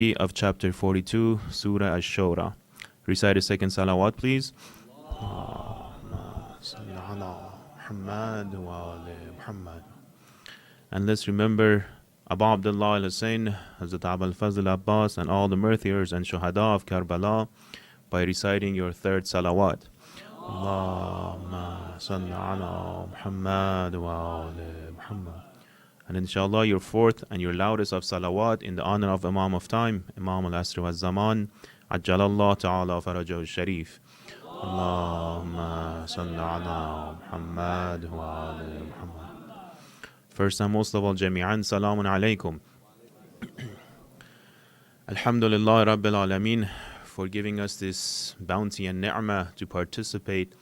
of chapter 42, Surah Ash-Shura. Recite a second salawat, please. And let's remember Abu Abdullah al-Hussein, Hazrat Abu al-Fazl Abbas, and all the martyrs and shuhada of Karbala by reciting your third salawat. Allahumma salli ala Muhammad wa ali Muhammad. And inshallah your fourth and your loudest of salawat in the honor of Imam of Time, Imam al-Asr wa Zaman, Ajjalallah ta'ala farajahu sharif. Allahumma salli ala Muhammad wa ali Muhammad. First and most of all, jami'an, salamun alaykum. Alhamdulillah Rabbil Alameen for giving us this bounty and ni'mah to participate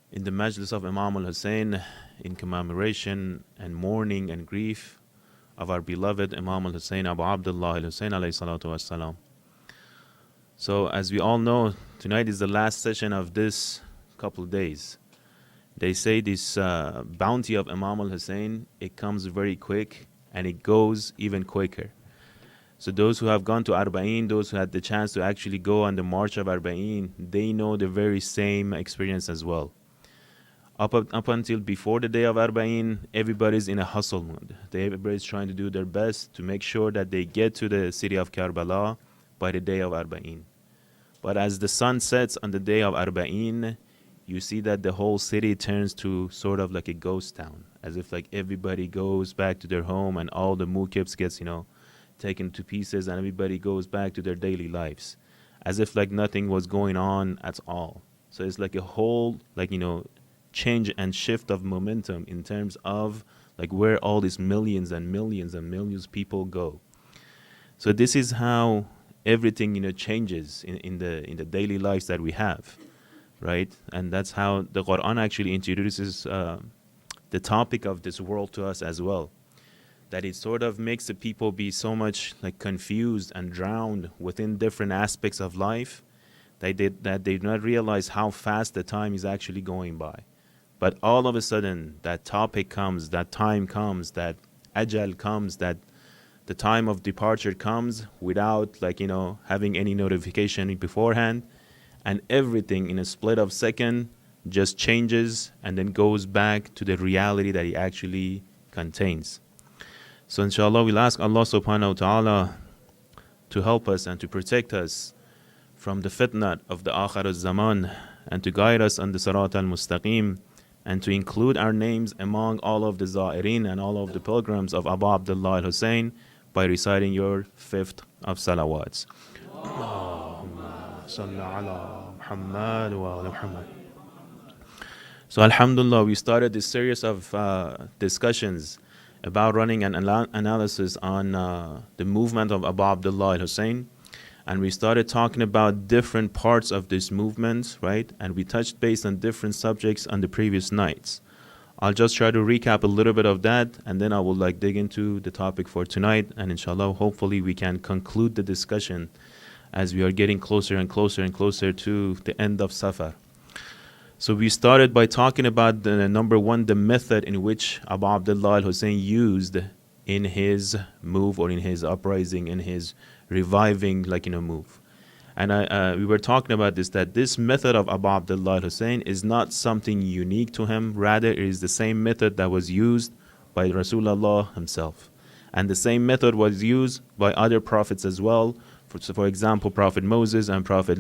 in the majlis of Imam al-Hussein in commemoration and mourning and grief of our beloved Imam al-Hussein Abu Abdullah al-Hussein alayhi salatu wassalam. So as we all know, tonight is the last session of this couple of days. They say this bounty of Imam al-Hussein, it comes very quick and it goes even quicker. So those who have gone to Arbaeen, those who had the chance to actually go on the march of Arbaeen, they know the very same experience as well. Up until before the day of Arbaeen, everybody's in a hustle mode. Everybody's trying to do their best to make sure that they get to the city of Karbala by the day of Arbaeen. But as the sun sets on the day of Arbaeen, you see that the whole city turns to sort of like a ghost town, as if like everybody goes back to their home and all the mukibs gets, taken to pieces and everybody goes back to their daily lives, as if like nothing was going on at all. So it's like a whole, change and shift of momentum in terms of like where all these millions and millions and millions of people go. So this is how everything changes in the daily lives that we have, right? And that's how the Quran actually introduces the topic of this world to us as well, that it sort of makes the people be so much like confused and drowned within different aspects of life that they do not realize how fast the time is actually going by. But all of a sudden, that topic comes, that time comes, that ajal comes, that the time of departure comes without having any notification beforehand, and everything in a split of second just changes and then goes back to the reality that it actually contains. So inshallah, we'll ask Allah subhanahu wa ta'ala to help us and to protect us from the fitna of the akhir al-zaman and to guide us on the sirat al-mustaqim, and to include our names among all of the Za'irin and all of the pilgrims of Abu Abdullah al-Hussein by reciting your fifth of salawats. Allahumma salli ala Muhammad wa ala Muhammad. So alhamdulillah, we started this series of discussions about running an analysis on the movement of Abu Abdullah al-Hussein. And we started talking about different parts of this movement, right? And we touched base on different subjects on the previous nights. I'll just try to recap a little bit of that, and then I will dig into the topic for tonight. And inshallah, hopefully we can conclude the discussion as we are getting closer and closer and closer to the end of Safar. So we started by talking about number one, the method in which Abu Abdullah al-Hussein used in his move or in his uprising, in his reviving move. And we were talking about this, that this method of Abu Abdullah al-Hussein is not something unique to him. Rather, it is the same method that was used by Rasulullah himself. And the same method was used by other prophets as well. For example, Prophet Moses and Prophet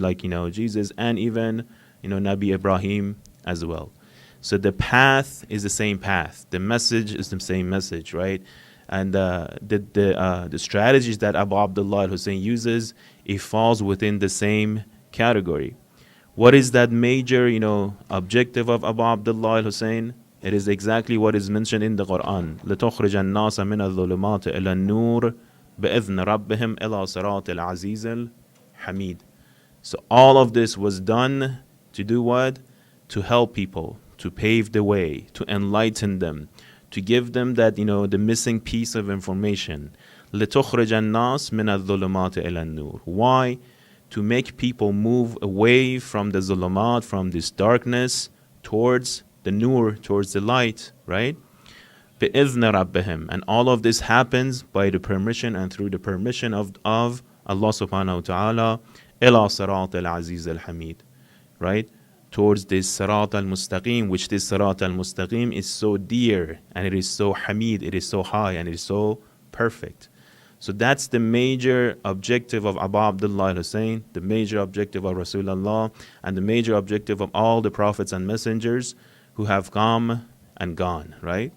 Jesus, and even Nabi Ibrahim as well. So the path is the same path. The message is the same message, right? And the strategies that Abu Abdullah al-Hussein uses, it falls within the same category. What is that major, objective of Abu Abdullah al-Hussein? It is exactly what is mentioned in the Quran. لِتُخْرِجَ النَّاسَ مِنَ الظُّلُمَاتِ إِلَى النُّورِ بِإِذْنِ رَبِّهِمْ إِلَى صِرَاطِ الْعَزِيزِ الْحَمِيدِ. So all of this was done to do what? To help people, to pave the way, to enlighten them, to give them that, the missing piece of information. لِتُخْرِجَ النَّاسَ مِنَ الظُّلُمَاتِ إِلَى النُّورِ. Why? To make people move away from the zulumat, from this darkness, towards the nur, towards the light, right? بِإِذْنِ رَبِّهِمْ. And all of this happens by the permission and through the permission of Allah subhanahu wa ta'ala. إِلَى صِرَاطِ الْعَزِيزِ الْحَمِيدِ. Right? Towards this Sirat al-Mustaqim, which this Sirat al-Mustaqim is so dear, and it is so Hamid, it is so high, and it is so perfect. So that's the major objective of Abu Abdullah al-Hussein, the major objective of Rasulullah, and the major objective of all the prophets and messengers who have come and gone, right?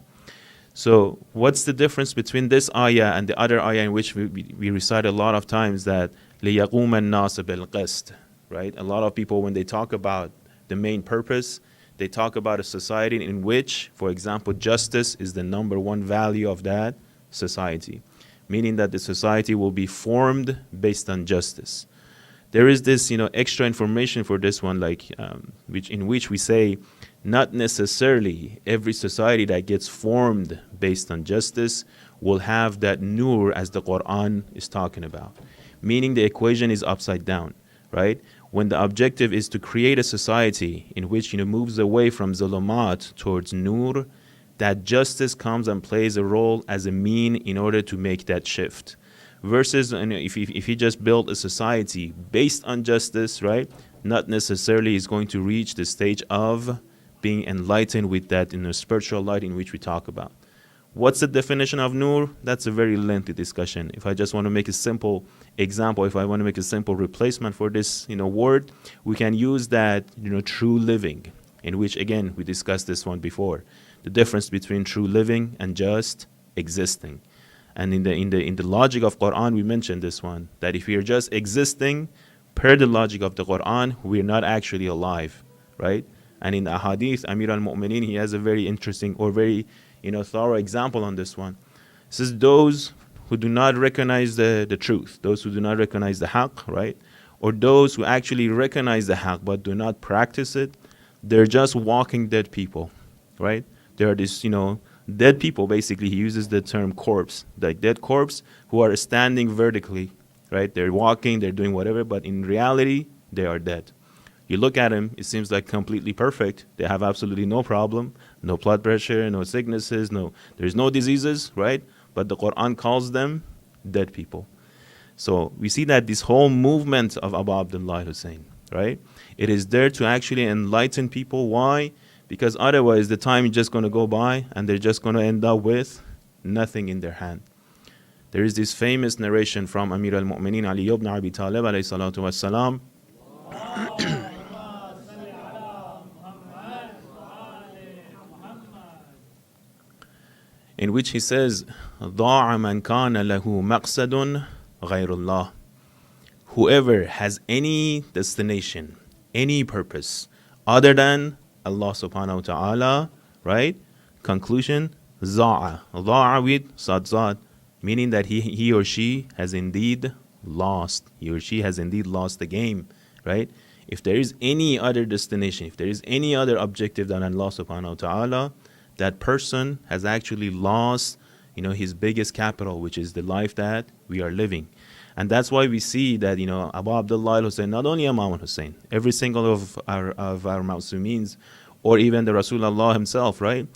So what's the difference between this ayah and the other ayah in which we recite a lot of times that لِيَقُومَ النَّاسُ بِالْقِسْطِ, right? A lot of people, when they talk about the main purpose, they talk about a society in which, for example, justice is the number one value of that society, meaning that the society will be formed based on justice. There is this, extra information for this one, like in which we say, not necessarily every society that gets formed based on justice will have that nur as the Quran is talking about, meaning the equation is upside down, right? When the objective is to create a society in which moves away from zulumat towards nur, that justice comes and plays a role as a mean in order to make that shift. Versus if he just built a society based on justice, right, not necessarily is going to reach the stage of being enlightened with that spiritual light in which we talk about. What's the definition of nur? That's a very lengthy discussion. If I just want to make a simple example, if I want to make a simple replacement for this word, we can use that true living, in which again we discussed this one before. The difference between true living and just existing. And in the logic of Quran, we mentioned this one, that if we are just existing per the logic of the Quran, we are not actually alive, right? And in the Ahadith, Amir al-Mu'mineen, he has a very interesting or very thorough example on this one. It says those who do not recognize the truth, those who do not recognize the haqq, right? Or those who actually recognize the haqq but do not practice it, they're just walking dead people, right? There are these, dead people, basically. He uses the term corpse, like dead corpse who are standing vertically, right? They're walking, they're doing whatever, but in reality, they are dead. You look at them, it seems like completely perfect. They have absolutely no problem, no blood pressure, no sicknesses, there's no diseases, right? But the Quran calls them dead people. So we see that this whole movement of Abu Abdullah Hussein, right? It is there to actually enlighten people. Why? Because otherwise the time is just going to go by and they're just going to end up with nothing in their hand. There is this famous narration from Amir al-Mu'mineen Ali ibn Abi Talib alayhi salatu wassalam, in which he says, ضَاعَ مَنْ كَانَ لَهُ مَقْصَدٌ غَيْرُ اللَّهِ. Whoever has any destination, any purpose other than Allah subhanahu wa ta'ala, right? Conclusion, ضَاعَ. ضَاعَ with sad, meaning that he or she has indeed lost. He or she has indeed lost the game, right? If there is any other destination, if there is any other objective than Allah subhanahu wa ta'ala, that person has actually lost, his biggest capital, which is the life that we are living. And that's why we see that, Abu Abdullah al-Hussein, not only Imam al-Hussein, every single of our Ma'sumeens, or even the Rasulullah himself, right?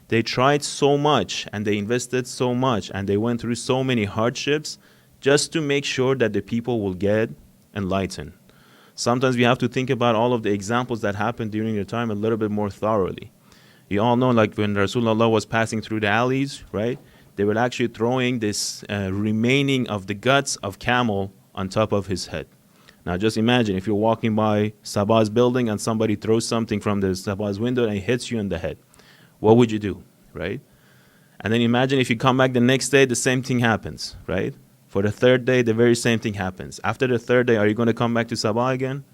They tried so much and they invested so much and they went through so many hardships just to make sure that the people will get enlightened. Sometimes we have to think about all of the examples that happened during their time a little bit more thoroughly. You all know, like when Rasulullah was passing through the alleys, right? They were actually throwing this remaining of the guts of camel on top of his head. Now just imagine if you're walking by Saba's building and somebody throws something from the Saba's window and it hits you in the head. What would you do, right? And then imagine if you come back the next day, the same thing happens, right? For the third day, the very same thing happens. After the third day, are you going to come back to Saba again?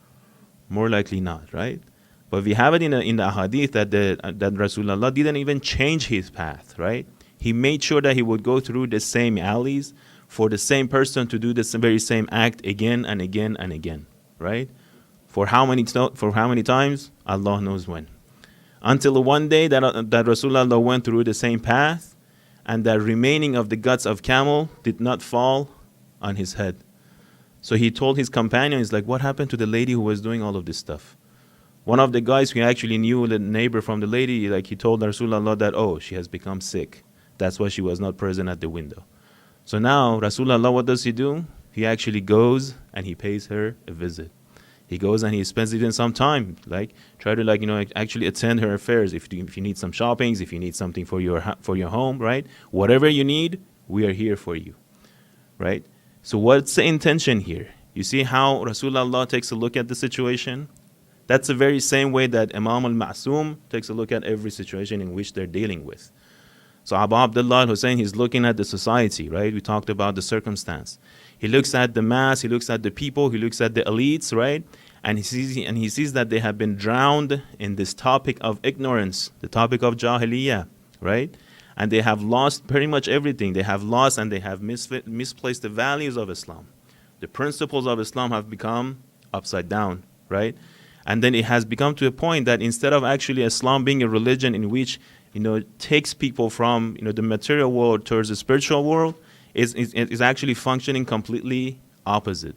More likely not, right? But we have it in the hadith that Rasulullah didn't even change his path, right? He made sure that he would go through the same alleys for the same person to do the very same act again and again and again, right? For how many times? Allah knows when. Until one day that Rasulullah went through the same path and the remaining of the guts of camel did not fall on his head. So he told his companions, like, what happened to the lady who was doing all of this stuff? One of the guys who actually knew the neighbor from the lady, like he told Rasulullah that, oh, she has become sick. That's why she was not present at the window. So now Rasulullah, what does he do? He actually goes and he pays her a visit. He goes and he spends even some time, like try to actually attend her affairs. If you need some shoppings, if you need something for your home, right? Whatever you need, we are here for you, right? So what's the intention here? You see how Rasulullah takes a look at the situation? That's the very same way that Imam al-Ma'soom takes a look at every situation in which they're dealing with. So Abu Abdullah al-Hussein, he's looking at the society, right? We talked about the circumstance. He looks at the mass, he looks at the people, he looks at the elites, right? And he sees that they have been drowned in this topic of ignorance, the topic of jahiliyyah, right? And they have lost pretty much everything. They have lost and they have misplaced the values of Islam. The principles of Islam have become upside down, right? And then it has become to a point that instead of actually Islam being a religion in which takes people from the material world towards the spiritual world, is actually functioning completely opposite.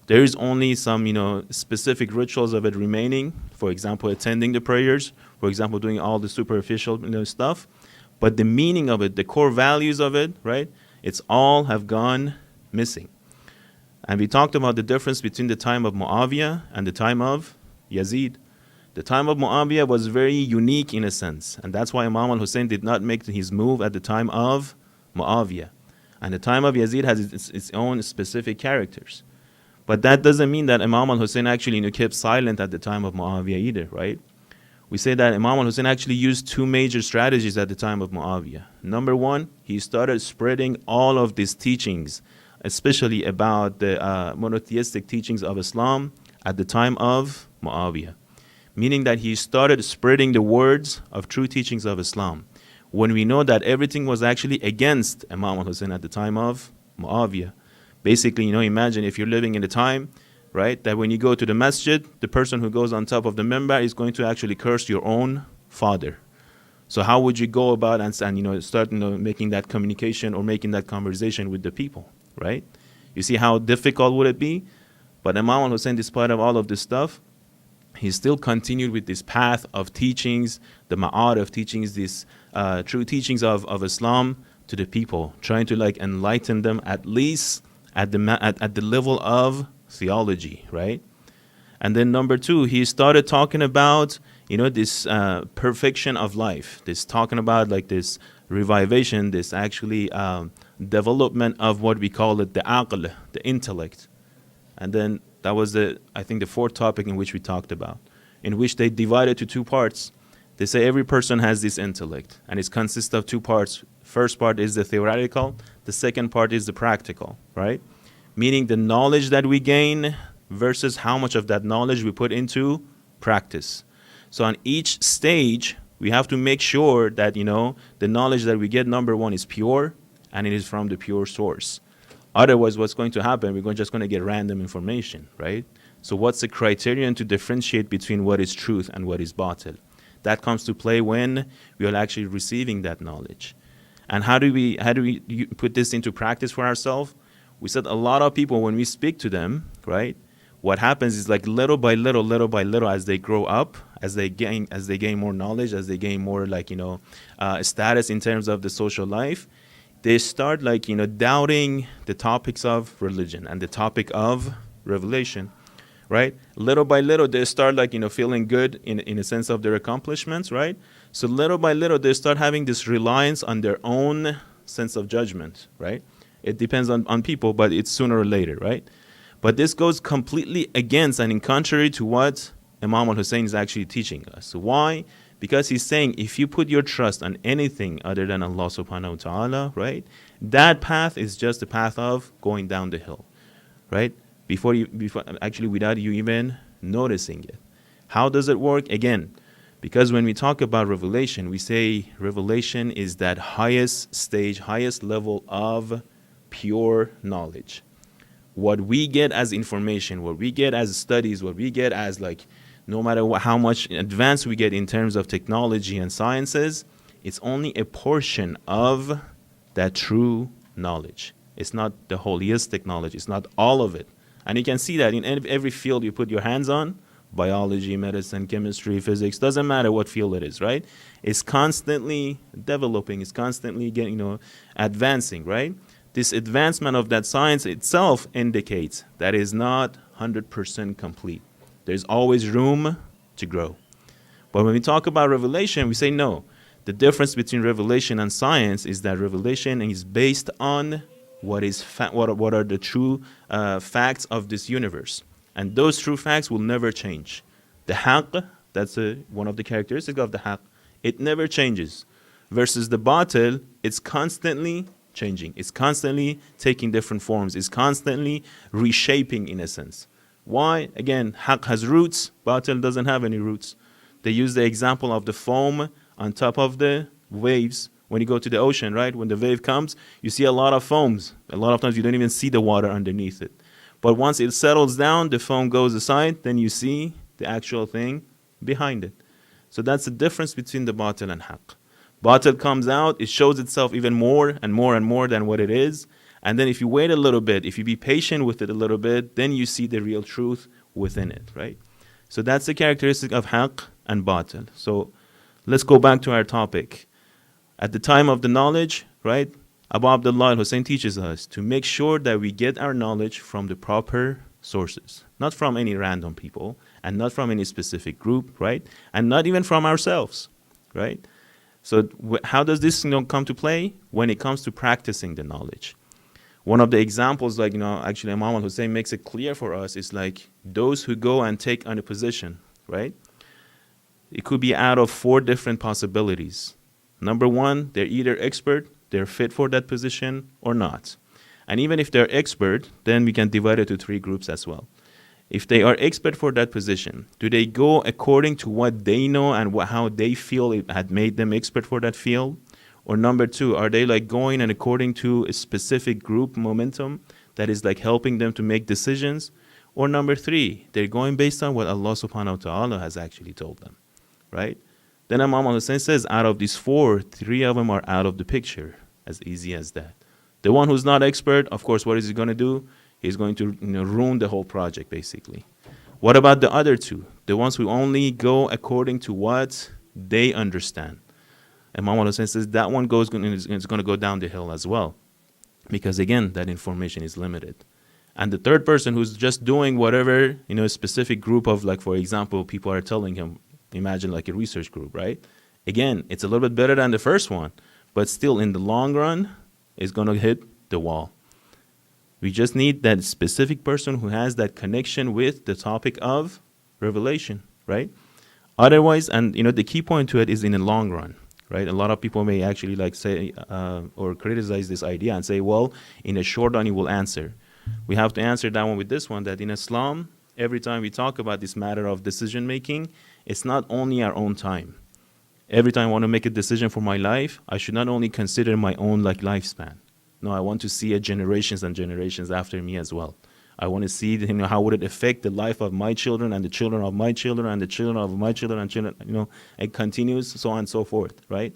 There is only some specific rituals of it remaining. For example, attending the prayers. For example, doing all the superficial stuff. But the meaning of it, the core values of it, right? It's all have gone missing. And we talked about the difference between the time of Muawiyah and the time of Yazid. The time of Muawiyah was very unique in a sense, and that's why Imam al-Hussein did not make his move at the time of Muawiyah. And the time of Yazid has its own specific characters. But that doesn't mean that Imam al-Hussein actually kept silent at the time of Muawiyah either, right? We say that Imam al-Hussein actually used two major strategies at the time of Muawiyah. Number one, he started spreading all of these teachings, especially about the monotheistic teachings of Islam at the time of Muawiyah. Meaning that he started spreading the words of true teachings of Islam. When we know that everything was actually against Imam al-Hussein at the time of Muawiyah. Basically, imagine if you're living in a time, right, that when you go to the masjid, the person who goes on top of the minbar is going to actually curse your own father. So how would you go about and start making that communication or making that conversation with the people, right? You see how difficult would it be? But Imam al-Hussein, despite of all of this stuff, he still continued with this path of teachings, the ma'ad of teachings, these true teachings of Islam to the people, trying to enlighten them at least at the level of theology, right? And then number two, he started talking about this perfection of life, this talking about this revivation, this actually development of what we call it the aql, the intellect. And then that was the fourth topic in which we talked about, in which they divided to two parts. They say every person has this intellect, and it consists of two parts. First part is the theoretical, the second part is the practical, right? Meaning the knowledge that we gain versus how much of that knowledge we put into practice. So on each stage, we have to make sure that, the knowledge that we get, number one, is pure, and it is from the pure source. Otherwise, what's going to happen? We're just going to get random information, right? So what's the criterion to differentiate between what is truth and what is batil? That comes to play when we are actually receiving that knowledge. And how do we put this into practice for ourselves? We said a lot of people, when we speak to them, right, what happens is little by little, as they grow up, as they gain more knowledge, as they gain more status in terms of the social life, they start doubting the topics of religion and the topic of revelation, right? Little by little, they start feeling good in a sense of their accomplishments, right? So little by little, they start having this reliance on their own sense of judgment, right? It depends on people, but it's sooner or later, right? But this goes completely against and in contrary to what Imam al-Hussein is actually teaching us. Why? Because he's saying if you put your trust on anything other than Allah subhanahu wa ta'ala, right, that path is just the path of going down the hill, right? Before actually without you even noticing it. How does it work? Again, because when we talk about revelation, we say revelation is that highest stage, highest level of pure knowledge. What we get as information, what we get as studies, what we get as no matter how much advanced we get in terms of technology and sciences, it's only a portion of that true knowledge. It's not the holistic knowledge. It's not all of it. And you can see that in every field you put your hands on, biology, medicine, chemistry, physics, doesn't matter what field it is, right? It's constantly developing, it's constantly getting, advancing, right? This advancement of that science itself indicates that it is not 100% complete. There's always room to grow. But when we talk about revelation, we say no. The difference between revelation and science is that revelation is based on what are the true facts of this universe. And those true facts will never change. The haqq, that's one of the characteristics of the haqq, it never changes. Versus the batil, it's constantly changing. It's constantly taking different forms. It's constantly reshaping in a sense. Why? Again, haqq has roots, batil doesn't have any roots. They use the example of the foam on top of the waves. When you go to the ocean, right? When the wave comes, you see a lot of foams. A lot of times you don't even see the water underneath it. But once it settles down, the foam goes aside, then you see the actual thing behind it. So that's the difference between the batil and haqq. Batil comes out, it shows itself even more and more and more than what it is. And then if you wait a little bit, if you be patient with it a little bit, then you see the real truth within it, right? So that's the characteristic of haqq and batil. So let's go back to our topic. At the time of the knowledge, right, Abu Abdullah al-Hussein teaches us to make sure that we get our knowledge from the proper sources, not from any random people, and not from any specific group, right, and not even from ourselves, right? So how does this come to play? When it comes to practicing the knowledge. One of the examples, actually Imam al-Hussein makes it clear for us, is like those who go and take on a position, right? It could be out of 4 different possibilities. Number 1, they're either expert, they're fit for that position, or not. And even if they're expert, then we can divide it to 3 groups as well. If they are expert for that position, do they go according to what they know and how they feel it had made them expert for that field? Or number 2, are they going and according to a specific group momentum that is helping them to make decisions? Or number 3, they're going based on what Allah subhanahu wa ta'ala has actually told them, right? Then Imam al-Hussein says, out of these 4, 3 of them are out of the picture. As easy as that. The one who's not expert, of course, what is he going to do? He's going to ruin the whole project, basically. What about the other 2? The ones who only go according to what they understand. Imam al-Hussein says that one is going to go down the hill as well. Because again, that information is limited. And the third person who's just doing whatever, a specific group of, for example, people are telling him, imagine a research group, right? Again, it's a little bit better than the first one, but still in the long run, it's going to hit the wall. We just need that specific person who has that connection with the topic of revelation, right? Otherwise, and the key point to it is in the long run, right? A lot of people may actually say or criticize this idea and say, well, in the short run, you will answer. We have to answer that one with this one, that in Islam, every time we talk about this matter of decision making, it's not only our own time. Every time I want to make a decision for my life, I should not only consider my own lifespan. No, I want to see generations and generations after me as well. I want to see how would it affect the life of my children and the children of my children and the children of my children and children, it continues, so on and so forth, right?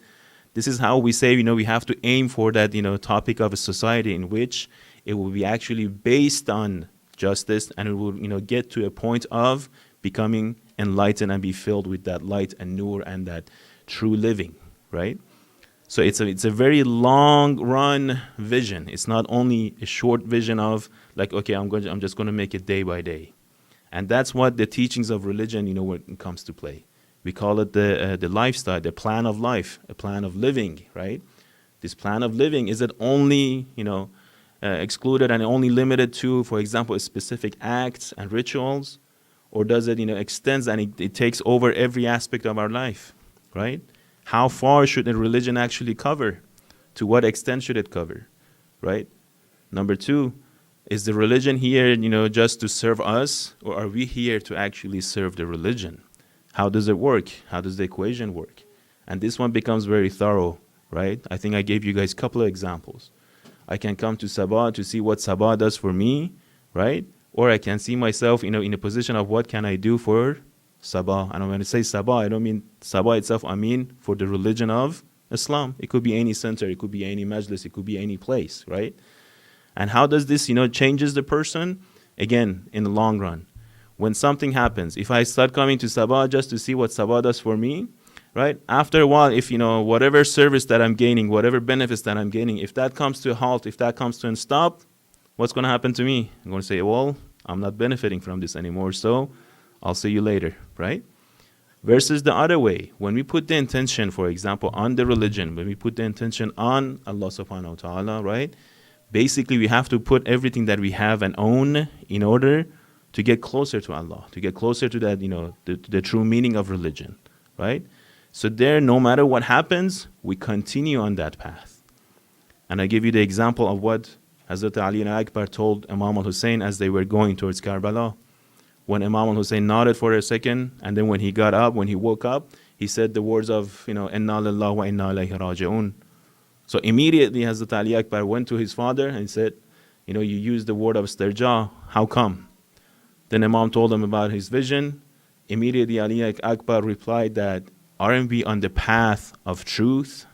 This is how we say, we have to aim for that, topic of a society in which it will be actually based on justice, and it will, get to a point of becoming enlightened and be filled with that light and nur and that true living, right? So it's a very long run vision. It's not only a short vision of okay, I'm just going to make it day by day. And that's what the teachings of religion, when it comes to play. We call it the lifestyle, the plan of life, a plan of living, right? This plan of living, is it only, excluded and only limited to, for example, specific acts and rituals? Or does it, extends and it takes over every aspect of our life, right? How far should a religion actually cover? To what extent should it cover, right? Number 2, is the religion here, just to serve us, or are we here to actually serve the religion? How does it work? How does the equation work? And this one becomes very thorough, right? I think I gave you guys a couple of examples. I can come to Saba to see what Saba does for me, right? Or I can see myself, in a position of what can I do for Saba. And when I say Saba, I don't mean Saba itself. I mean for the religion of Islam. It could be any center. It could be any majlis. It could be any place, right? And how does this, changes the person? Again, in the long run. when something happens, if I start coming to Saba just to see what Saba does for me, right? After a while, if whatever service that I'm gaining, whatever benefits that I'm gaining, if that comes to a halt, if that comes to a stop, what's going to happen to me? I'm going to say, well, I'm not benefiting from this anymore, so I'll see you later, right? Versus the other way, when we put the intention, for example, on the religion, when we put the intention on Allah subhanahu wa ta'ala, right? Basically, we have to put everything that we have and own in order to get closer to Allah, to get closer to that, the true meaning of religion, right? So there, no matter what happens, we continue on that path. And I give you the example of what Hazrat Ali Akbar told Imam al-Hussein as they were going towards Karbala. When Imam al-Hussein nodded for a second, and then when he got up, when he woke up, he said the words of, Inna lillahi wa inna ilayhi raji'un. So immediately Hazrat Ali Akbar went to his father and said, you used the word of istirja, how come? Then Imam told him about his vision. Immediately Ali Akbar replied that, aren't we on the path of truth?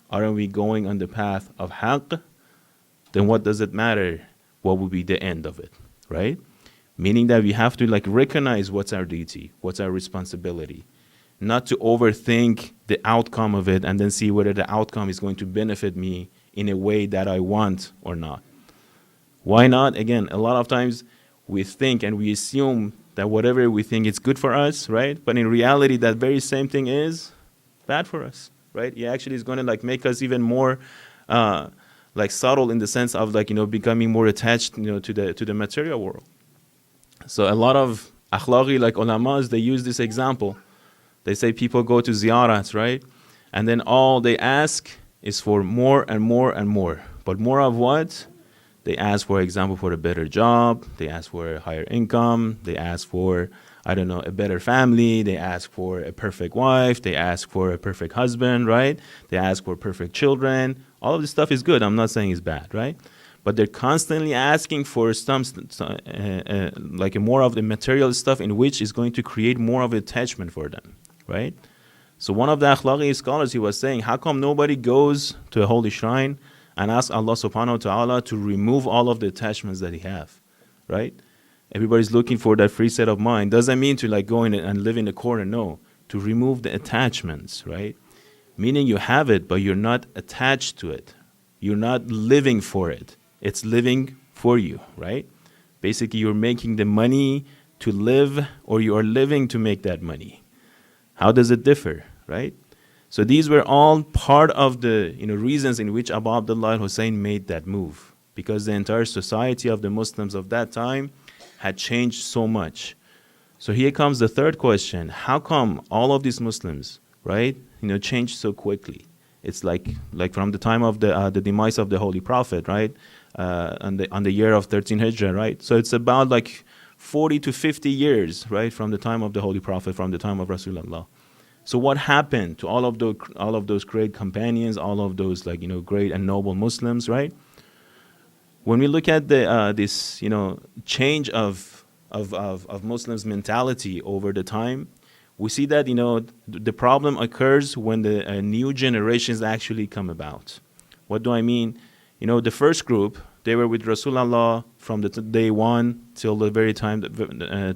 Aren't we going on the path of haqq? Then what does it matter? What will be the end of it, right? Meaning that we have to recognize what's our duty, what's our responsibility. Not to overthink the outcome of it and then see whether the outcome is going to benefit me in a way that I want or not. Why not? Again, a lot of times we think and we assume that whatever we think is good for us, right? But in reality, that very same thing is bad for us, right? It actually is going to make us even more subtle in the sense of becoming more attached, to the material world. So a lot of akhlaqi ulamas, they use this example. They say people go to ziyarats, right? And then all they ask is for more and more and more. But more of what? They ask, for example, for a better job. They ask for a higher income. They ask for, a better family. They ask for a perfect wife. They ask for a perfect husband, right? They ask for perfect children. All of this stuff is good. I'm not saying it's bad, right? But they're constantly asking for some more of the material stuff in which is going to create more of attachment for them, right? So one of the akhlaqi scholars, he was saying, how come nobody goes to a holy shrine and asks Allah subhanahu wa ta'ala to remove all of the attachments that he have, right? Everybody's looking for that free set of mind. Doesn't mean to go in and live in the corner, no. To remove the attachments, right? Meaning you have it, but you're not attached to it. You're not living for it. It's living for you, right? Basically, you're making the money to live, or you are living to make that money. How does it differ, right? So these were all part of the reasons in which Abu Abdullah al-Hussein made that move, because the entire society of the Muslims of that time had changed so much. So here comes the third question: how come all of these Muslims, right, changed so quickly? It's like from the time of the demise of the Holy Prophet, right, on the year of 13 Hijrah, right? So it's about 40 to 50 years, right, from the time of the Holy Prophet, from the time of Rasulullah. So what happened to all of those great companions, all of those great and noble Muslims, right? When we look at this change of Muslims' mentality over the time, we see that the problem occurs when the new generations actually come about. What do I mean? The first group, they were with Rasulullah from the day one till the very time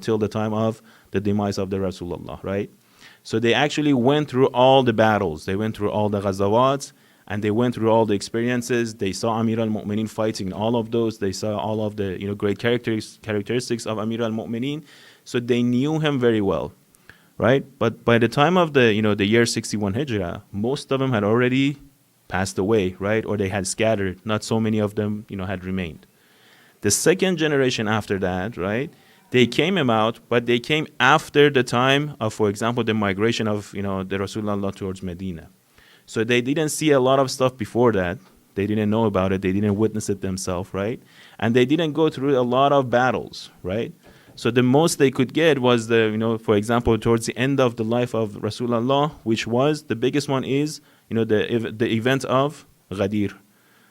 till the time of the demise of the Rasulullah, right? So they actually went through all the battles. They went through all the ghazawats, and they went through all the experiences. They saw Amir al-Mu'mineen fighting all of those. They saw all of the great characteristics of Amir al-Mu'mineen. So they knew him very well, right? But by the time of the year 61 Hijrah, most of them had already passed away, right? Or they had scattered. Not so many of them had remained. The second generation after that, right? They came about, but they came after the time of, for example, the migration of the Rasulullah towards Medina. So they didn't see a lot of stuff before that. They didn't know about it. They didn't witness it themselves, right? And they didn't go through a lot of battles, right? So the most they could get was for example, towards the end of the life of Rasulullah, which was, the biggest one is, the event of Ghadir.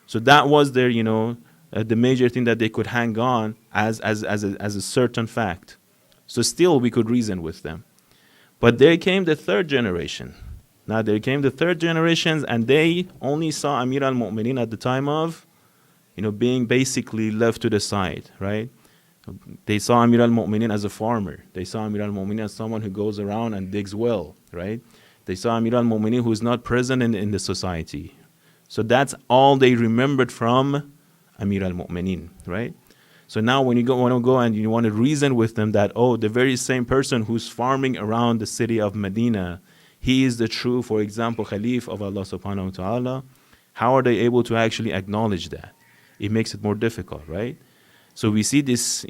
So that was their, the major thing that they could hang on as a certain fact. So still we could reason with them. But there came the third generation. Now there came the third generations, and they only saw Amir al-Mu'mineen at the time of, being basically left to the side, right? They saw Amir al-Mu'minin as a farmer. They saw Amir al-Mu'minin as someone who goes around and digs well, right? They saw Amir al-Mu'minin who is not present in the society. So that's all they remembered from Amir al-Mu'minin, right? So now when you want to go and you want to reason with them that, oh, the very same person who's farming around the city of Medina, he is the true, for example, Khalif of Allah subhanahu wa ta'ala, how are they able to actually acknowledge that? It makes it more difficult, right? So we see this,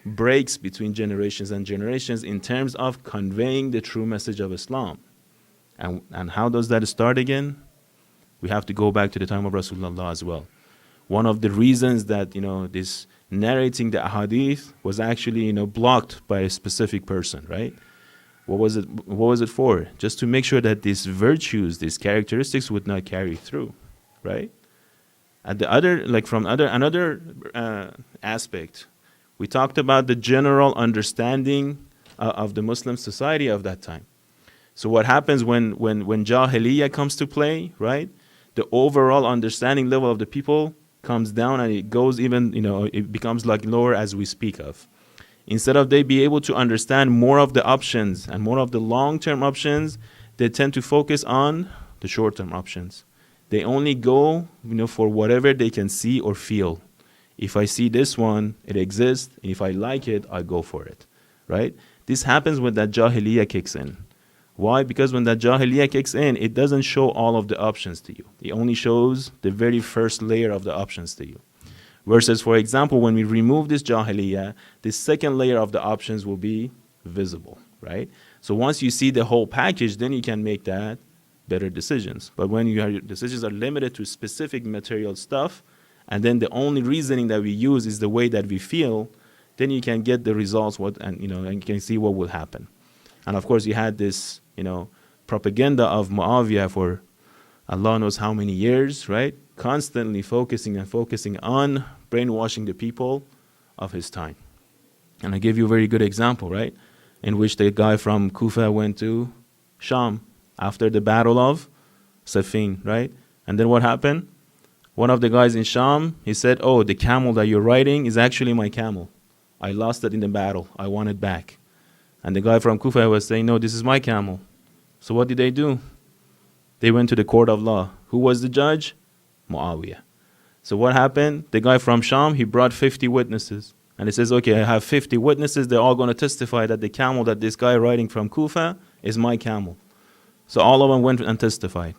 breaks between generations and generations in terms of conveying the true message of Islam. And how does that start again? We have to go back to the time of Rasulullah as well. One of the reasons that, this narrating the ahadith was actually, blocked by a specific person, right? What was it for? Just to make sure that these virtues, these characteristics would not carry through, right? At the other, another aspect, we talked about the general understanding of the Muslim society of that time. So what happens when Jahiliyyah comes to play, right? The overall understanding level of the people comes down, and it goes even, it becomes like lower as we speak of. Instead of they be able to understand more of the options and more of the long-term options, they tend to focus on the short-term options. They only go, for whatever they can see or feel. If I see this one, it exists, and if I like it, I go for it, right? This happens when that Jahiliyyah kicks in. Why? Because when that Jahiliyyah kicks in, it doesn't show all of the options to you. It only shows the very first layer of the options to you. Versus, for example, when we remove this Jahiliyyah, the second layer of the options will be visible, right? So once you see the whole package, then you can make that better decisions. But when your decisions are limited to specific material stuff, and then the only reasoning that we use is the way that we feel, then you can get the results and you can see what will happen. And of course, you had this, propaganda of Muawiyah for Allah knows how many years, right? Constantly focusing on brainwashing the people of his time. And I give you a very good example, right? In which the guy from Kufa went to Sham after the battle of Siffin, right? And then what happened? One of the guys in Sham, he said, oh, the camel that you're riding is actually my camel. I lost it in the battle. I want it back. And the guy from Kufa was saying, no, this is my camel. So what did they do? They went to the court of law. Who was the judge? Muawiyah. So what happened? The guy from Sham, he brought 50 witnesses. And he says, okay, I have 50 witnesses. They're all going to testify that the camel that this guy riding from Kufa is my camel. So all of them went and testified.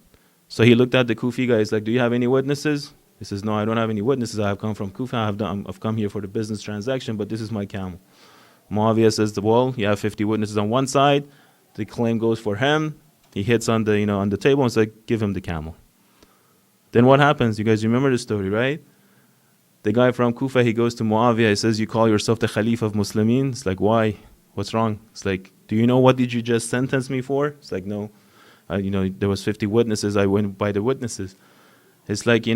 So he looked at the Kufi guy. He's like, do you have any witnesses? He says, no, I don't have any witnesses. I have come from Kufa. I've come here for the business transaction, but this is my camel. Muawiyah says, well, you have 50 witnesses on one side. The claim goes for him. He hits on the, on the table and says, give him the camel. Then what happens? You guys remember the story, right? The guy from Kufa, he goes to Muawiyah. He says, you call yourself the Khalif of Muslimin? It's like, why? What's wrong? It's like, do you know what did you just sentence me for? It's like, no. There was 50 witnesses. I went by the witnesses. It's like,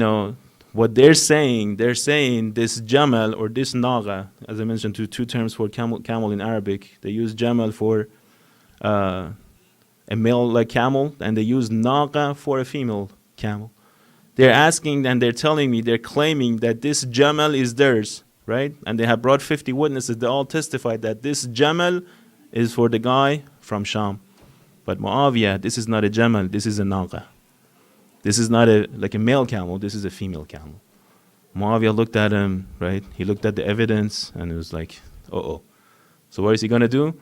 what they're saying this jamal or this naga, as I mentioned, two terms for camel in Arabic. They use jamal for a male like camel, and they use naga for a female camel. They're asking and they're telling me, they're claiming that this jamal is theirs, right? And they have brought 50 witnesses. They all testified that this jamal is for the guy from Sham. But Muawiyah, this is not a jamal, this is a naga. This is not like a male camel, this is a female camel. Muawiyah looked at him, right? He looked at the evidence and it was like, uh-oh. So what is he going to do?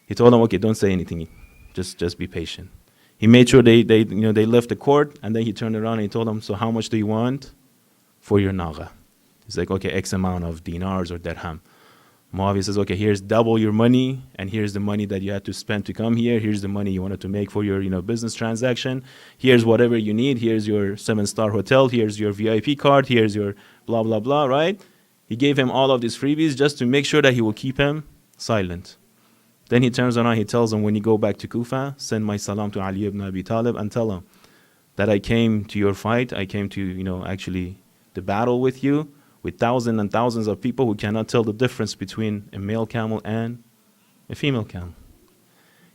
He told him, okay, don't say anything. Just be patient. He made sure they left the court, and then he turned around and he told them, so how much do you want for your naga? He's like, okay, X amount of dinars or dirham. Muawiyah says, okay, here's double your money, and here's the money that you had to spend to come here. Here's the money you wanted to make for your business transaction. Here's whatever you need. Here's your 7-star hotel. Here's your VIP card. Here's your blah, blah, blah, right? He gave him all of these freebies just to make sure that he will keep him silent. Then he turns around, he tells him, when you go back to Kufa, send my salam to Ali ibn Abi Talib and tell him that I came to your fight. I came to, actually the battle with you, with thousands and thousands of people who cannot tell the difference between a male camel and a female camel.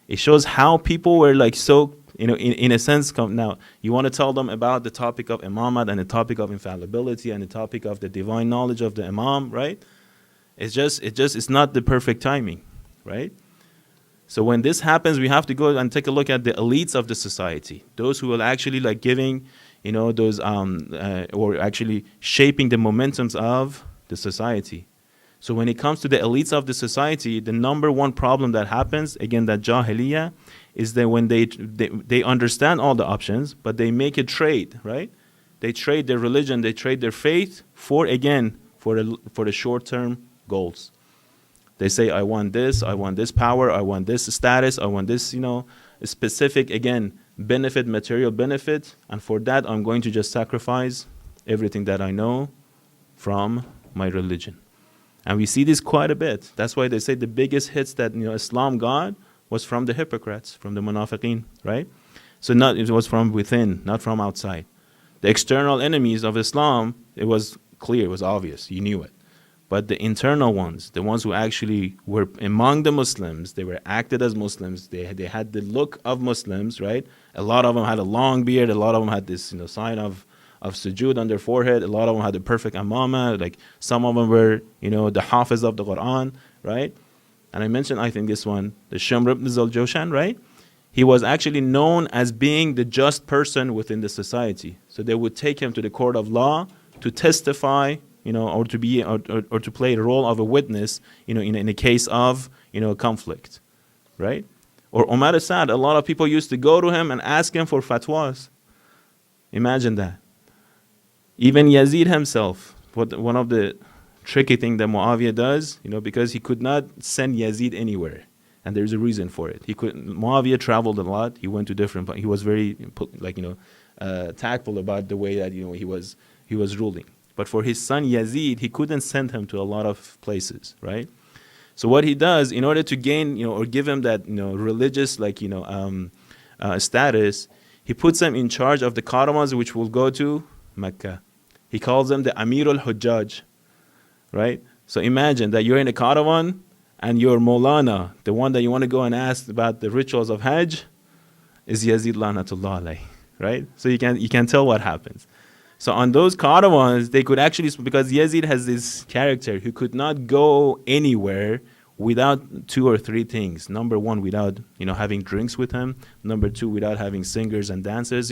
It shows how people were like so, in a sense, now you want to tell them about the topic of imamat and the topic of infallibility and the topic of the divine knowledge of the imam, right? It's not the perfect timing, right? So when this happens, we have to go and take a look at the elites of the society, those who are actually like giving, those or actually shaping the momentums of the society. So when it comes to the elites of the society, the number one problem that happens, again, that jahiliyyah, is that when they understand all the options, but they make a trade, right? They trade their religion, they trade their faith for the short-term goals. They say, I want this power, I want this status, I want this, specific, again, benefit, material benefit, and for that I'm going to just sacrifice everything that I know from my religion. And we see this quite a bit. That's why they say the biggest hits that Islam got was from the hypocrites, from the munafiqeen, right? So it was from within, not from outside. The external enemies of Islam, it was clear, it was obvious, you knew it. But the internal ones, the ones who actually were among the Muslims, they were acted as Muslims, they had the look of Muslims, right? A lot of them had a long beard, a lot of them had this sign of sujood on their forehead, a lot of them had the perfect amama, like some of them were, the hafiz of the Quran, right? And I mentioned, I think this one, the Shamr ibn Zal-Joshan, right? He was actually known as being the just person within the society. So they would take him to the court of law to testify, or to be or to play the role of a witness, in a case of conflict, right? Or Umar Asad, a lot of people used to go to him and ask him for fatwas. Imagine that. Even Yazid himself, one of the tricky thing that Muawiyah does, because he could not send Yazid anywhere, and there's a reason for it. Muawiyah traveled a lot. He went to different, he was very tactful about the way that he was ruling. But for his son Yazid, he couldn't send him to a lot of places, right? So what he does, in order to gain, or give him that, religious, status, he puts them in charge of the caravans which will go to Mecca. He calls them the Amir al-Hujjaj, right? So imagine that you're in a caravan and your Moulana, the one that you want to go and ask about the rituals of Hajj, is Yazid Lanatullah alayh, right? So you can tell what happens. So on those caravans, they could actually, because Yazid has this character who could not go anywhere without two or three things. Number one, without having drinks with him. Number two, without having singers and dancers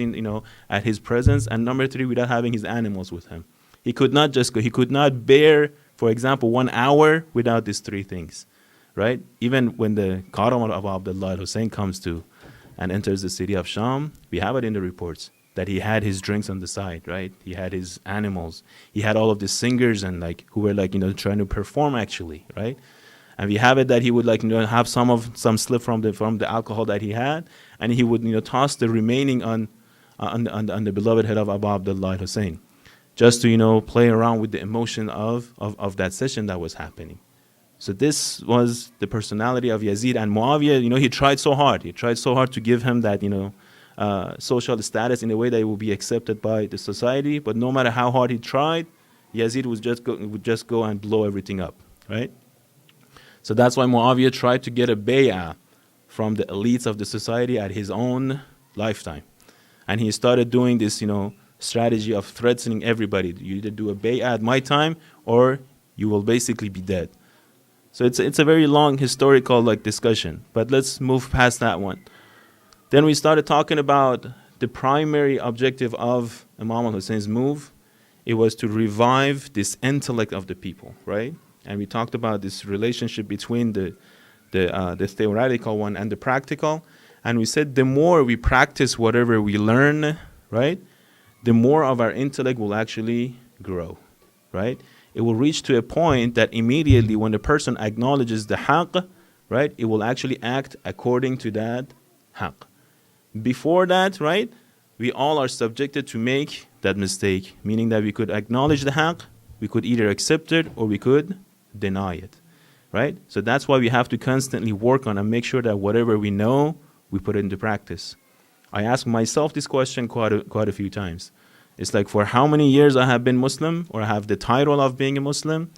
at his presence. And number three, without having his animals with him. He could not just go. He could not bear, for example, 1 hour without these three things, right? Even when the caravan of Abdullah al-Hussein comes to and enters the city of Sham, we have it in the reports that he had his drinks on the side, right? He had his animals. He had all of the singers and who were trying to perform actually, right? And we have it that he would have some slip from the alcohol that he had, and he would toss the remaining on the beloved head of Abu Abdullah Hussein, just to play around with the emotion of that session that was happening. So this was the personality of Yazid. And Muawiyah, he tried so hard. He tried so hard to give him that social status in a way that it would be accepted by the society. But no matter how hard he tried, Yazid would just go and blow everything up, right? So that's why Muawiyah tried to get a bay'ah from the elites of the society at his own lifetime. And he started doing this, strategy of threatening everybody. You either do a bay'ah at my time or you will basically be dead. So it's a very long historical discussion. But let's move past that one. Then we started talking about the primary objective of Imam al-Hussein's move. It was to revive this intellect of the people, right? And we talked about this relationship between the theoretical one and the practical. And we said the more we practice whatever we learn, right, the more of our intellect will actually grow, right? It will reach to a point that immediately when the person acknowledges the haqq, right, it will actually act according to that haqq. Before that, right, we all are subjected to make that mistake, meaning that we could acknowledge the haqq, we could either accept it or we could deny it, right? So that's why we have to constantly work on and make sure that whatever we know, we put it into practice. I ask myself this question quite a few times. It's for how many years I have been Muslim, or I have the title of being a Muslim,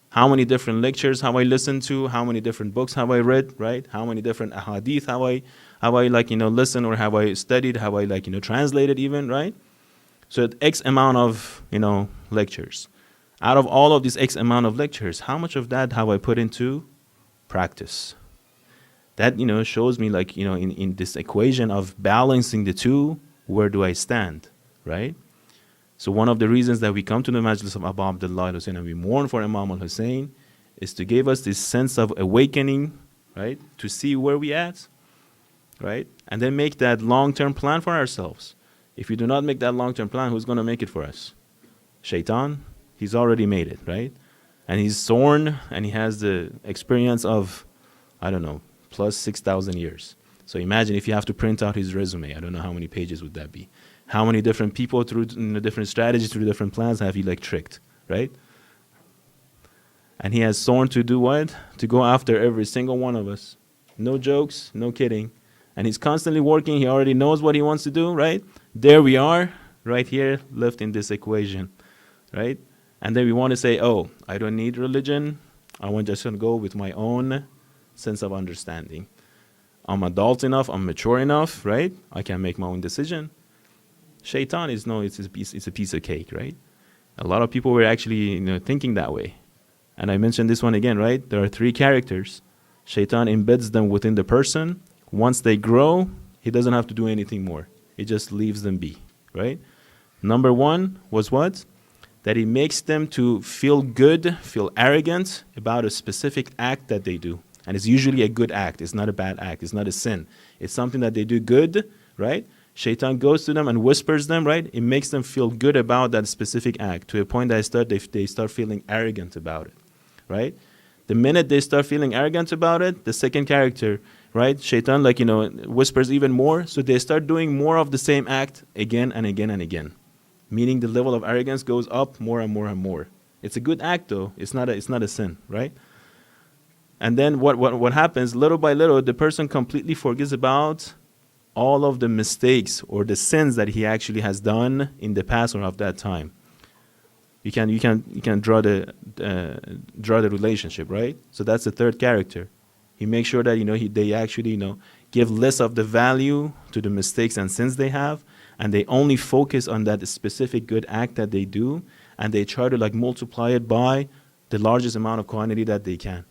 how many different lectures have I listened to, how many different books have I read, right? How many different ahadith have I listened, or have I studied, have I translated even, right? So X amount of, lectures. Out of all of these X amount of lectures, how much of that have I put into practice? That, shows me like, in this equation of balancing the two, where do I stand, right? So one of the reasons that we come to the Majlis of Abu Abdullah al-Hussein and we mourn for Imam al-Hussein is to give us this sense of awakening, right? To see where we at, right? And then make that long-term plan for ourselves. If we do not make that long-term plan, who's going to make it for us? Shaitan? He's already made it, right? And he's sworn and he has the experience of, I don't know, plus 6,000 years. So imagine if you have to print out his resume. I don't know how many pages would that be. How many different people through different strategies, through different plans have he like tricked, right? And he has sworn to do what? To go after every single one of us. No jokes, no kidding. And he's constantly working. He already knows what he wants to do, right? There we are, right here, left in this equation, right? And then we want to say, oh, I don't need religion. I want just to go with my own sense of understanding. I'm adult enough, I'm mature enough, right? I can make my own decision. Shaitan is it's a piece of cake, right? A lot of people were actually thinking that way. And I mentioned this one again, right? There are 3 characters. Shaitan embeds them within the person. Once they grow, he doesn't have to do anything more. He just leaves them be, right? Number 1 was what? That he makes them to feel good, feel arrogant about a specific act that they do. And it's usually a good act. It's not a bad act. It's not a sin. It's something that they do good, right? Shaitan goes to them and whispers them, right? It makes them feel good about that specific act to a point that they start feeling arrogant about it, right? The minute they start feeling arrogant about it, the second character, right? Shaitan, whispers even more. So they start doing more of the same act again and again and again. Meaning the level of arrogance goes up more and more and more. It's a good act though. It's not a sin, right? And then what happens, little by little, the person completely forgets about all of the mistakes or the sins that he actually has done in the past or of that time. You can draw the relationship, right? So that's the third character. He makes sure that they actually give less of the value to the mistakes and sins they have, and they only focus on that specific good act that they do, and they try to multiply it by the largest amount of quantity that they can,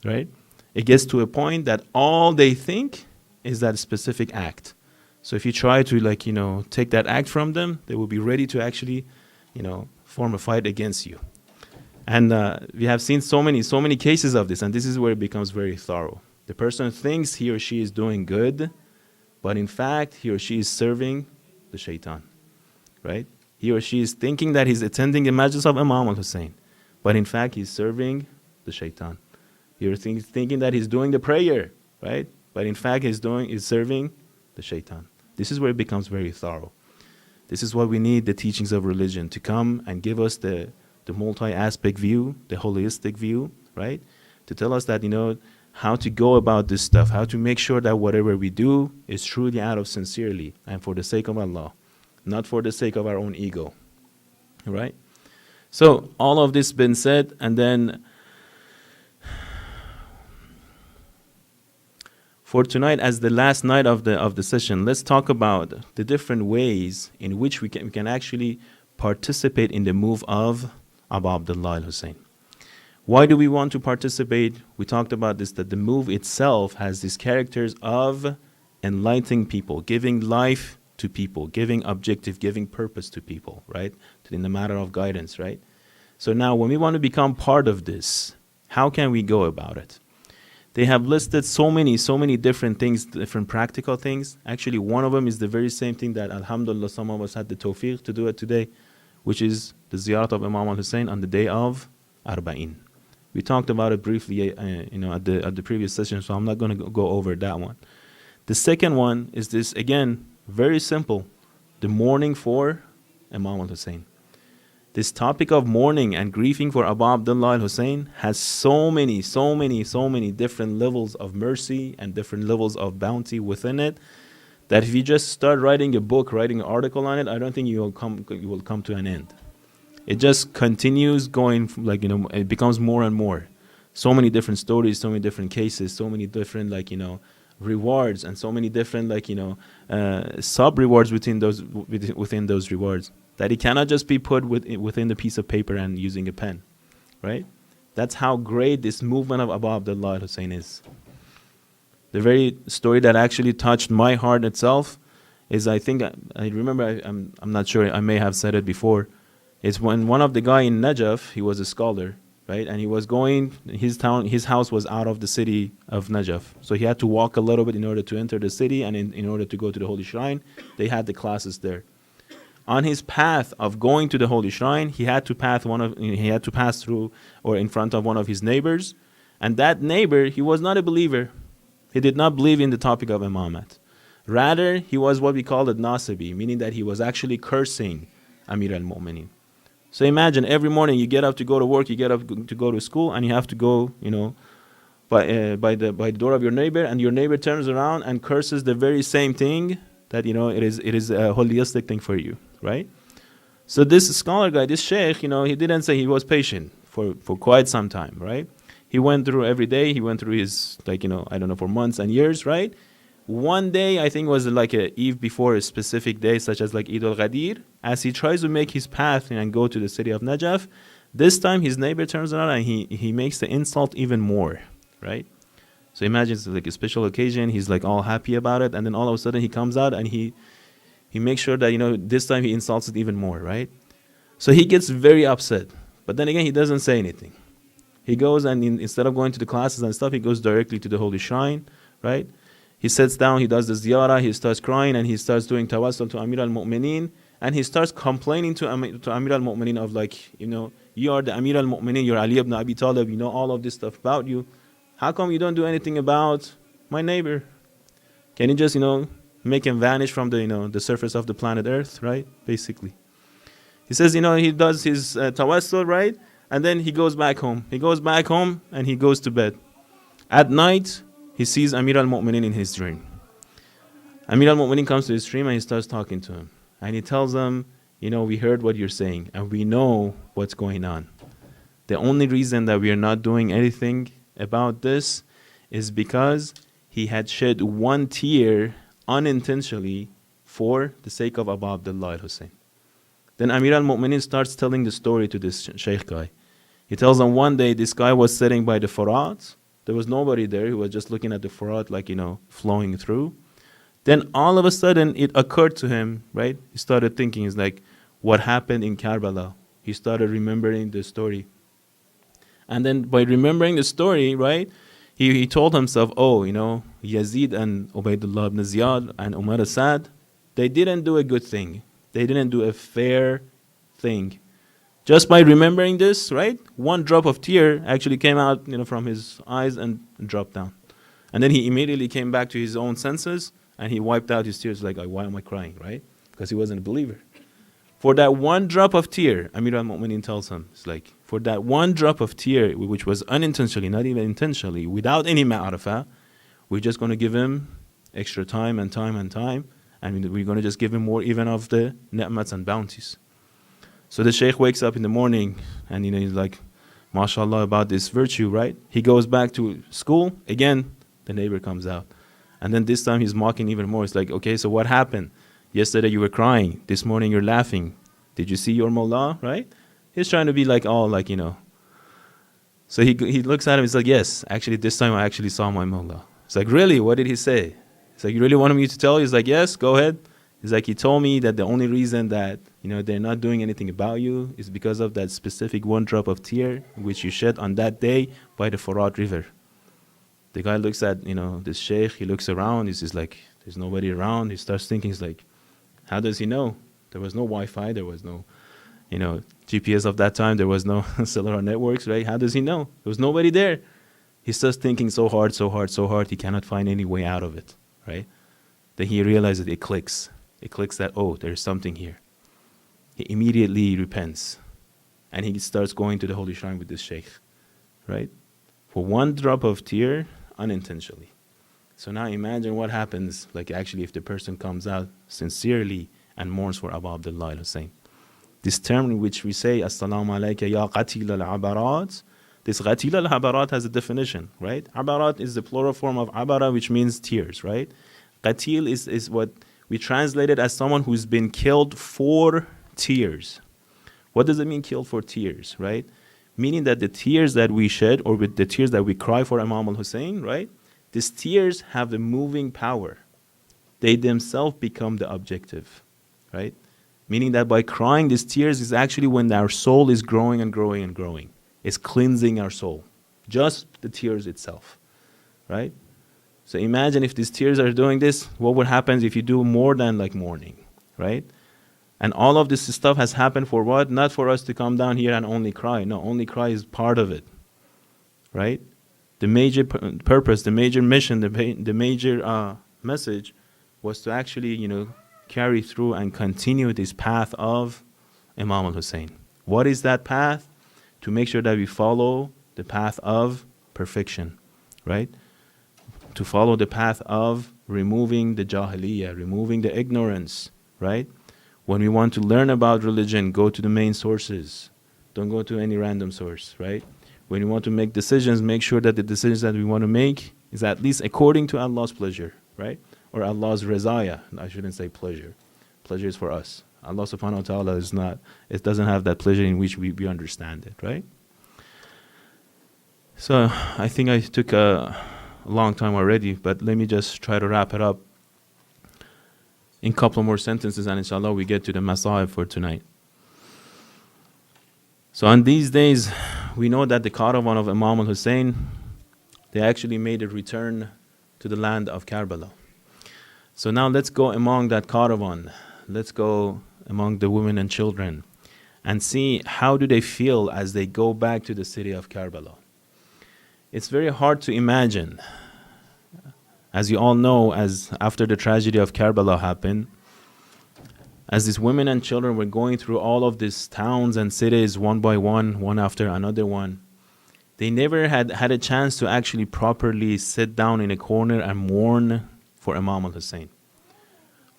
right? It gets to a point that all they think is that specific act. So if you try to take that act from them, they will be ready to actually form a fight against you. And we have seen so many cases of this, and this is where it becomes very thorough. The person thinks he or she is doing good, but in fact he or she is serving the shaitan, right? He or she is thinking that he's attending the Majlis of Imam al-Hussein, but in fact he's serving the shaitan. You're thinking that he's doing the prayer, right? But in fact he's serving the shaitan. This is where it becomes very thorough. This is what we need the teachings of religion to come and give us the multi-aspect view, the holistic view, right? To tell us that, how to go about this stuff, how to make sure that whatever we do is truly out of sincerely and for the sake of Allah, not for the sake of our own ego, right? So all of this been said, and then for tonight, as the last night of the session, let's talk about the different ways in which we can actually participate in the move of Abu Abdullah al-Hussein. Why do we want to participate? We talked about this, that the move itself has these characters of enlightening people, giving life to people, giving objective, giving purpose to people, right? In the matter of guidance, right? So now when we want to become part of this, how can we go about it? They have listed so many different things, different practical things. Actually, one of them is the very same thing that, alhamdulillah, some of us had the tawfiq to do it today, which is the ziyarat of Imam al-Hussein on the day of Arbaeen. We talked about it briefly, at the previous session, so I'm not going to go over that one. The second one is this, again, very simple, the mourning for Imam al-Hussein. This topic of mourning and grieving for Abu Abdullah al-Hussein has so many different levels of mercy and different levels of bounty within it, that if you just start writing a book, writing an article on it, I don't think you will come to an end. It just continues going, it becomes more and more. So many different stories, so many different cases, so many different, rewards, and so many different, sub-rewards within those rewards. that it cannot just be put within the piece of paper and using a pen, right? That's how great this movement of Abu Abdullah al-Hussein is. The very story that actually touched my heart itself is, I think, I remember, I'm not sure, I may have said it before, is when one of the guy in Najaf, he was a scholar, right? And he was going, his house was out of the city of Najaf. So he had to walk a little bit in order to enter the city, and in order to go to the Holy Shrine, they had the classes there. On his path of going to the Holy Shrine, he had to pass through or in front of one of his neighbors. And that neighbor, he was not a believer. He did not believe in the topic of imamat. Rather, he was what we call a nasibi, meaning that he was actually cursing Amir al-Mu'mineen. So imagine every morning you get up to go to work, you get up to go to school, and you have to go, by the door of your neighbor, and your neighbor turns around and curses the very same thing that it is a holistic thing for you, right? So this scholar guy, this sheikh, he didn't say, he was patient for quite some time, right? He went through every day. He went through his, I don't know, for months and years, right? One day, I think it was like a eve before a specific day, such as like Eid al-Ghadir, as he tries to make his path and go to the city of Najaf, this time his neighbor turns around and he makes the insult even more, right? So imagine it's like a special occasion. He's like all happy about it. And then all of a sudden he comes out and he makes sure that, this time he insults it even more, right? So he gets very upset. But then again, he doesn't say anything. He goes and instead of going to the classes and stuff, he goes directly to the Holy Shrine, right? He sits down, he does the ziyarah, he starts crying, and he starts doing tawassul to Amir al-Mu'mineen, and he starts complaining to Amir al-Mu'mineen of you are the Amir al-Mu'mineen, you're Ali ibn Abi Talib, all of this stuff about you. How come you don't do anything about my neighbor? Can you just, make him vanish from the surface of the planet Earth, right? Basically. He says, he does his tawassul, right? And then he goes back home. He goes back home and he goes to bed. At night, he sees Amir al-Mu'mineen in his dream. Amir al-Mu'mineen comes to his dream and he starts talking to him. And he tells him, we heard what you're saying and we know what's going on. The only reason that we are not doing anything about this is because he had shed one tear unintentionally for the sake of Abu Abdullah al-Hussein. Then Amir al-Mu'mineen starts telling the story to this sheikh guy. He tells him one day this guy was sitting by the Furat. There was nobody there. He was just looking at the Furat flowing through. Then all of a sudden it occurred to him, right? He started thinking, it's like, what happened in Karbala? He started remembering the story. And then by remembering the story, right, he told himself, Yazid and Ubaydullah ibn Ziyad and Umar Asad, they didn't do a good thing. They didn't do a fair thing. Just by remembering this, right, one drop of tear actually came out, from his eyes and dropped down. And then he immediately came back to his own senses and he wiped out his tears like, why am I crying, right? Because he wasn't a believer. For that one drop of tear, Amir al-Mu'mineen tells him, it's like, for that one drop of tear, which was unintentionally, not even intentionally, without any ma'arafah, we're just going to give him extra time and time and time, and we're going to just give him more even of the ni'mats and bounties. So the sheikh wakes up in the morning, and he's like, mashallah about this virtue, right? He goes back to school, again, the neighbor comes out. And then this time he's mocking even more. It's like, okay, so what happened? Yesterday you were crying. This morning you're laughing. Did you see your mullah, right? He's trying to be So he looks at him. He's like, yes, actually this time I actually saw my mullah. It's like, really? What did he say? It's like, you really wanted me to tell you? He's like, yes, go ahead. He's like, he told me that the only reason that, they're not doing anything about you is because of that specific one drop of tear which you shed on that day by the Furat River. The guy looks at, this sheikh, he looks around, he's just like, there's nobody around. He starts thinking, he's like, how does he know? There was no Wi-Fi, there was no, GPS of that time, there was no cellular networks, right? How does he know? There was nobody there. He starts thinking so hard, he cannot find any way out of it, right? Then he realizes it clicks. It clicks that, there's something here. He immediately repents. And he starts going to the Holy Shrine with this sheikh, right? For one drop of tear, unintentionally. So now imagine what happens, actually if the person comes out sincerely and mourns for Abu Abdullah al-Hussein. This term in which we say, Assalamu alayka ya qatil al-abarat, this qatil al-abarat has a definition, right? Abarat is the plural form of abara, which means tears, right? Qatil is what we translate it as someone who's been killed for tears. What does it mean killed for tears, right? Meaning that the tears that we shed, or with the tears that we cry for Imam al-Hussein, right? These tears have the moving power. They themselves become the objective, right? Meaning that by crying these tears is actually when our soul is growing and growing and growing. It's cleansing our soul. Just the tears itself, right? So imagine if these tears are doing this, what would happen if you do more than like mourning, right? And all of this stuff has happened for what? Not for us to come down here and only cry. No, only cry is part of it, right? The major purpose, the major mission, the major message was to actually, carry through and continue this path of Imam al-Hussein. What is that path? To make sure that we follow the path of perfection, right? To follow the path of removing the jahiliyyah, removing the ignorance, right? When we want to learn about religion, go to the main sources. Don't go to any random source, right? When we want to make decisions, make sure that the decisions that we want to make is at least according to Allah's pleasure, right? Or Allah's rizaya. I shouldn't say pleasure. Pleasure is for us. Allah subhanahu wa ta'ala is not, it doesn't have that pleasure in which we understand it, right? So I think I took a long time already, but let me just try to wrap it up in a couple more sentences, and inshallah we get to the masahib for tonight. So on these days, we know that the caravan of Imam al-Hussein, they actually made a return to the land of Karbala. So now let's go among that caravan. Let's go among the women and children and see how do they feel as they go back to the city of Karbala. It's very hard to imagine. As you all know, as after the tragedy of Karbala happened, as these women and children were going through all of these towns and cities one by one after another one, they never had a chance to actually properly sit down in a corner and mourn for Imam al-Hussein.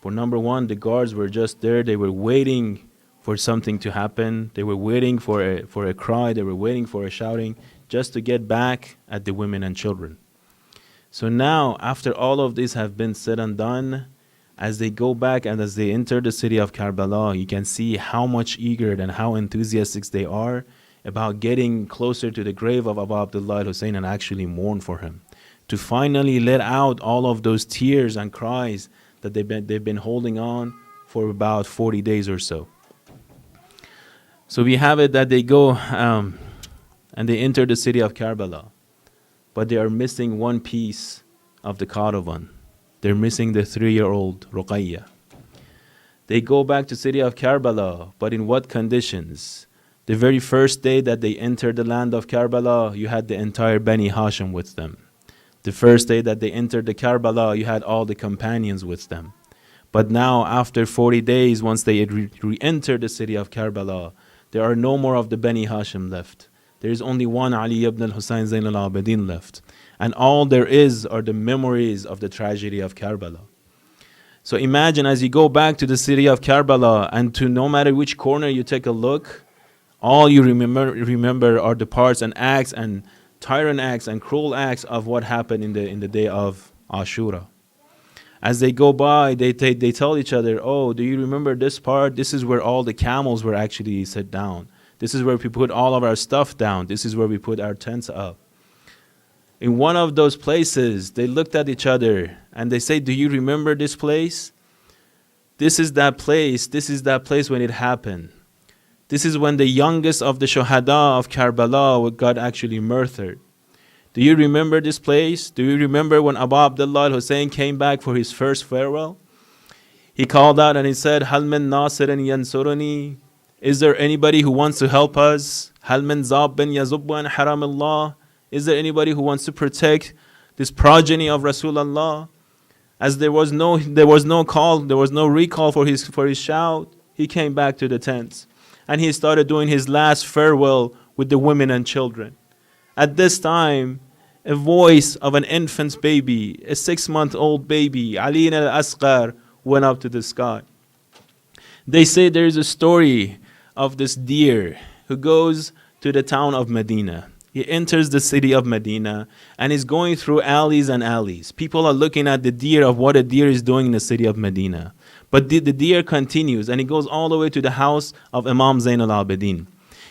For number one, the guards were just there. They were waiting for something to happen. They were waiting for a cry. They were waiting for a shouting just to get back at the women and children. So now, after all of this have been said and done, as they go back and as they enter the city of Karbala, you can see how much eager and how enthusiastic they are about getting closer to the grave of Abu Abdullah al-Hussein and actually mourn for him. To finally let out all of those tears and cries that they've been holding on for about 40 days or so. So we have it that they go and they enter the city of Karbala, but they are missing one piece of the caravan. They're missing the 3-year-old Ruqayya. They go back to city of Karbala, but in what conditions? The very first day that they entered the land of Karbala, you had the entire Bani Hashim with them. The first day that they entered the Karbala, you had all the companions with them. But now, after 40 days, once they re-entered the city of Karbala, there are no more of the Bani Hashim left. There is only one Ali ibn al-Husayn Zain al-Abidin left. And all there is are the memories of the tragedy of Karbala. So imagine as you go back to the city of Karbala, and to no matter which corner you take a look, all you remember are the parts and acts and tyrant acts and cruel acts of what happened in the day of Ashura. As they go by, they tell each other, oh, do you remember this part? This is where all the camels were actually set down. This is where we put all of our stuff down. This is where we put our tents up. In one of those places, they looked at each other and they say, do you remember this place? This is that place. This is that place when it happened. This is when the youngest of the Shuhada of Karbala got actually murdered. Do you remember this place? Do you remember when Abu Abdullah al-Hussein came back for his first farewell? He called out and he said, Hal min nasirin yansuruni? Is there anybody who wants to help us? Hal min zabbin yazubbu an haram Allah? Is there anybody who wants to protect this progeny of Rasulullah? As there was no call, there was no recall for his shout, he came back to the tents. And he started doing his last farewell with the women and children. At this time, a voice of an infant's baby, a 6-month-old baby, Ali al-Asghar, went up to the sky. They say there is a story of this deer who goes to the town of Medina. He enters the city of Medina and is going through alleys and alleys. People are looking at the deer of what a deer is doing in the city of Medina. But the deer continues and he goes all the way to the house of Imam Zain al-Abidin.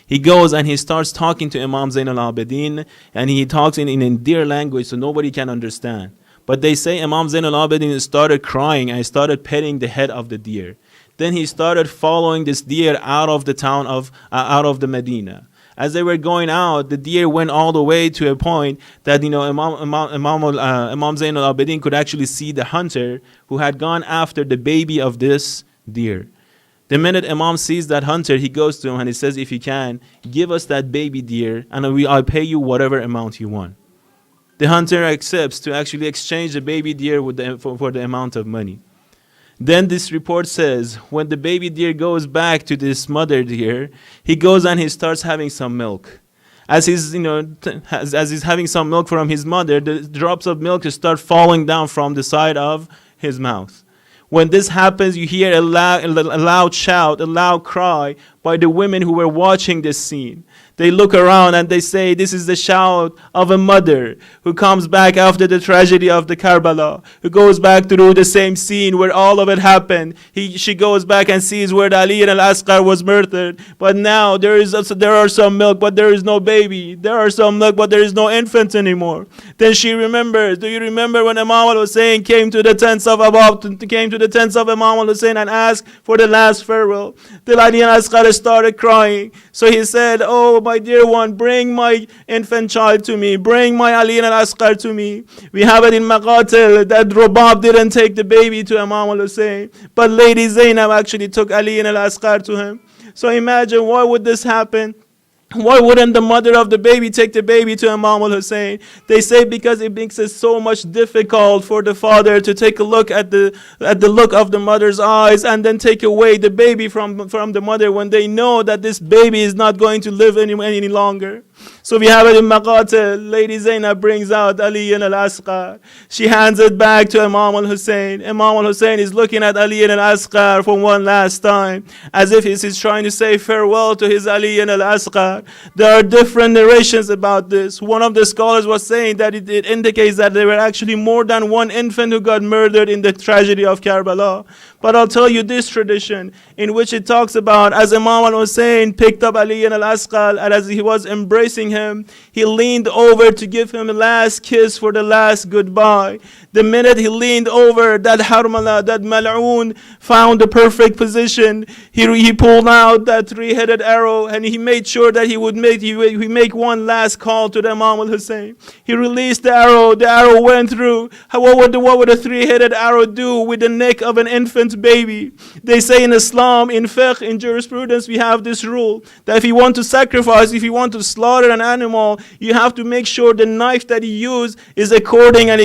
He goes and he starts talking to Imam Zain al-Abidin, and he talks in deer language so nobody can understand. But they say Imam Zain al-Abidin started crying and he started petting the head of the deer. Then he started following this deer out of the town out of the Medina. As they were going out, the deer went all the way to a point that Imam Zain al-Abidin could actually see the hunter who had gone after the baby of this deer. The minute Imam sees that hunter, he goes to him and he says, if you can, give us that baby deer and I'll pay you whatever amount you want. The hunter accepts to actually exchange the baby deer for the amount of money. Then this report says, when the baby deer goes back to this mother deer, he goes and he starts having some milk. As he's having some milk from his mother, the drops of milk start falling down from the side of his mouth. When this happens, you hear a loud shout, a loud cry by the women who were watching this scene. They look around and they say, this is the shout of a mother who comes back after the tragedy of the Karbala, who goes back through the same scene where all of it happened. She goes back and sees where Ali al-Asqar was murdered. But now there are some milk, but there is no baby. There are some milk, but there is no infant anymore. Then she remembers. Do you remember when Imam al-Hussein came to the tents of Imam al-Hussein and asked for the last farewell? Then Ali al-Asqar started crying. So he said, oh, my dear one, bring my infant child to me. Bring my Ali al-Asqar to me. We have it in Maqatil that Rubab didn't take the baby to Imam al-Hussein, but Lady Zainab actually took Ali al-Asqar to him. So imagine, why would this happen? Why wouldn't the mother of the baby take the baby to Imam al-Hussein? They say because it makes it so much difficult for the father to take a look at the look of the mother's eyes and then take away the baby from the mother when they know that this baby is not going to live any longer. So we have it in Maqatil. Lady Zainab brings out Ali al-Asqar. She hands it back to Imam al-Hussein. Imam al-Hussein is looking at Ali al-Asqar for one last time, as if he's trying to say farewell to his Ali al-Asqar. There are different narrations about this. One of the scholars was saying that it indicates that there were actually more than one infant who got murdered in the tragedy of Karbala. But I'll tell you this tradition in which it talks about as Imam al-Hussein picked up Ali al-Asqar, and as he was embracing him, he leaned over to give him a last kiss for the last goodbye. The minute he leaned over, that Harmala, that Mal'oon, found the perfect position. He pulled out that three-headed arrow and he made sure that he would make one last call to the Imam al-Hussein. He released the arrow went through. What would a three-headed arrow do with the neck of an infant baby? They say in Islam, in fiqh, in jurisprudence, we have this rule that if you want to sacrifice, if you want to slaughter an animal, you have to make sure the knife that you use is it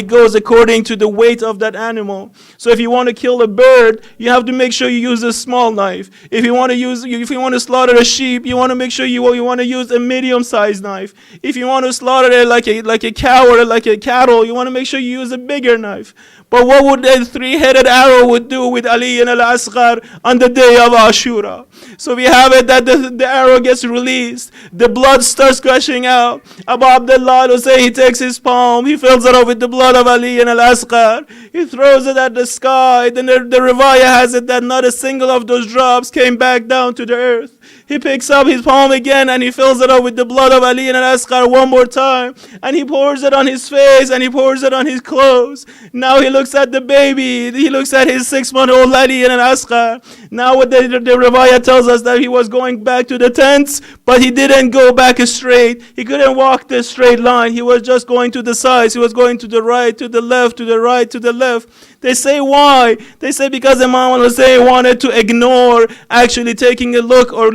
goes according to the weight of that animal. So if you want to kill a bird, you have to make sure you use a small knife. If you want to slaughter a sheep, you want to make sure you want to use a medium-sized knife. If you want to slaughter it like a cow or like a cattle, you want to make sure you use a bigger knife. But what would a three-headed arrow would do with Ali al-Asqar on the day of Ashura? So we have it that the arrow gets released, the blood starts gushing out. Abu Abdullah al-Hussein, he takes his palm, he fills it up with the blood of Ali al-Asqar, he throws it at the sky. Then the Riwayah has it that not a single of those drops came back down to the earth. He picks up his palm again and he fills it up with the blood of Ali al-Asqar one more time, and he pours it on his face and he pours it on his clothes. Now he looks at the baby, he looks at his 6-month-old Ali al-Asqar. Now what the Riwayah tells us that he was going back to the tents, but he didn't go back straight. He couldn't walk the straight line. He was just going to the sides. He was going to the right, to the left, to the right, to the left. They say why? They say because Imam al-Hussein wanted to ignore actually taking a look or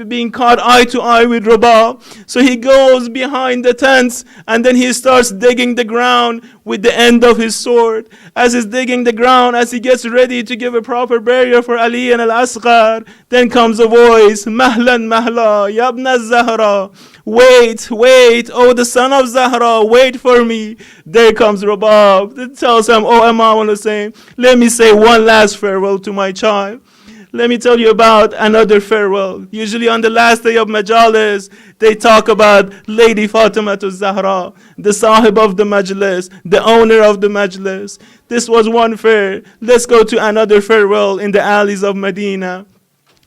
being caught eye to eye with Rabah. So he goes behind the tents and then he starts digging the ground with the end of his sword. As he's digging the ground, as he gets ready to give a proper burial for Ali and al-Asqar, then comes a voice, Mahlan Mahla, Yabna Zahra. Wait, oh the son of Zahra, wait for me. There comes Rabab. It tells him, oh Imam al-Hussein, let me say one last farewell to my child. Let me tell you about another farewell. Usually on the last day of Majalis, they talk about Lady Fatima Zahra, the Sahib of the Majlis, the owner of the Majlis. This was one fair. Let's go to another farewell in the alleys of Medina.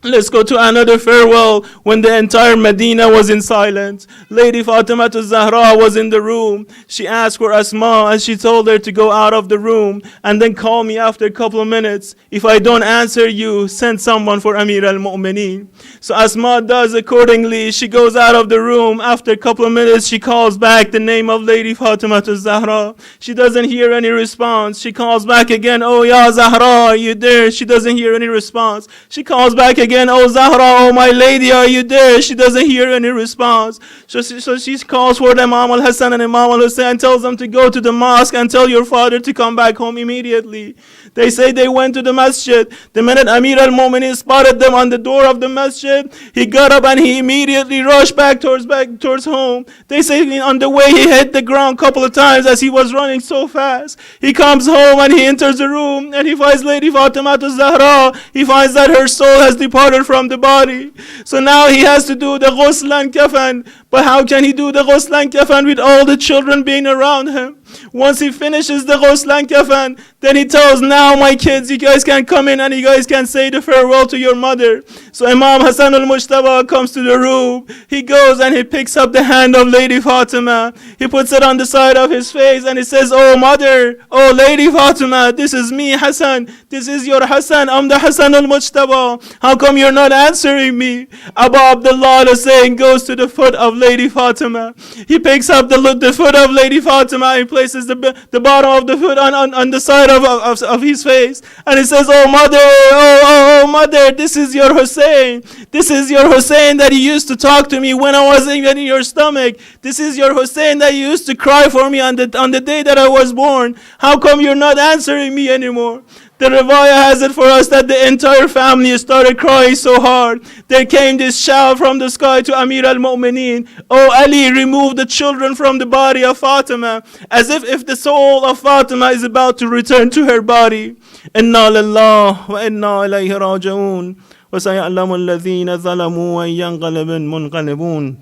Let's go to another farewell when the entire Medina was in silence. Lady Fatima Zahra was in the room. She asked for Asma and she told her to go out of the room and then call me after a couple of minutes. If I don't answer you, send someone for Amir al-Mu'mineen. So Asma does accordingly. She goes out of the room. After a couple of minutes, she calls back the name of Lady Fatima Zahra. She doesn't hear any response. She calls back again, oh Ya Zahra, are you there? She doesn't hear any response. She calls back again, oh Zahra, oh my lady, are you there? She doesn't hear any response. So she calls for the Imam al-Hassan and Imam al-Hussein, tells them to go to the mosque and tell your father to come back home immediately. They say they went to the masjid. The minute Amir al-Mu'mineen spotted them on the door of the masjid, he got up and he immediately rushed back towards home. They say on the way he hit the ground a couple of times as he was running so fast. He comes home and he enters the room and he finds Lady Fatima Zahra. He finds that her soul has departed from the body. So now he has to do the ghusl and kafan. But how can he do the ghusl and kafan with all the children being around him? Once he finishes the ghusl and kafan, then he tells, now my kids, you guys can come in and you guys can say the farewell to your mother. So Imam Hassan al-Mujtaba comes to the room. He goes and he picks up the hand of Lady Fatima. He puts it on the side of his face and he says, oh mother, oh Lady Fatima, this is me, Hassan. This is your Hassan. I'm the Hassan al-Mujtaba. How come you're not answering me? Abu Abdullah al-Hussein goes to the foot of Lady Fatima. He picks up the foot of Lady Fatima. He places the bottom of the foot on the side of his face. And he says, oh mother, oh mother, this is your Hussein. This is your Hussein that you used to talk to me when I wasn't even in your stomach. This is your Hussein that you used to cry for me on the day that I was born. How come you're not answering me anymore? The Riwayah has it for us that the entire family started crying so hard. There came this shout from the sky to Amir al-Mu'mineen, oh Ali, remove the children from the body of Fatima, as if the soul of Fatima is about to return to her body. Inna lillahi wa inna ilayhi raji'un. Wa saya'lamu alladhina zalamu wa yanqalibun munqalibun.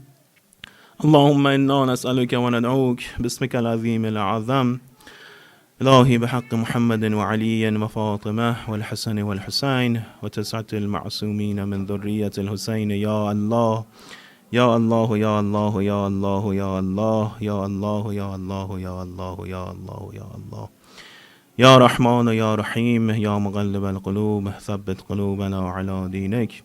Allahumma inna nas'aluka wa nad'uk bismika al-azim al-azam. إلهي بحق محمد وعلي وفاطمة والحسن والحسين وتسعة المعصومين من ذرية الحسين يا الله يا الله يا الله يا الله يا الله يا الله يا الله يا الله يا الله يا الله يا رحمن يا رحيم يا مغلب القلوب ثبت قلوبنا على دينك.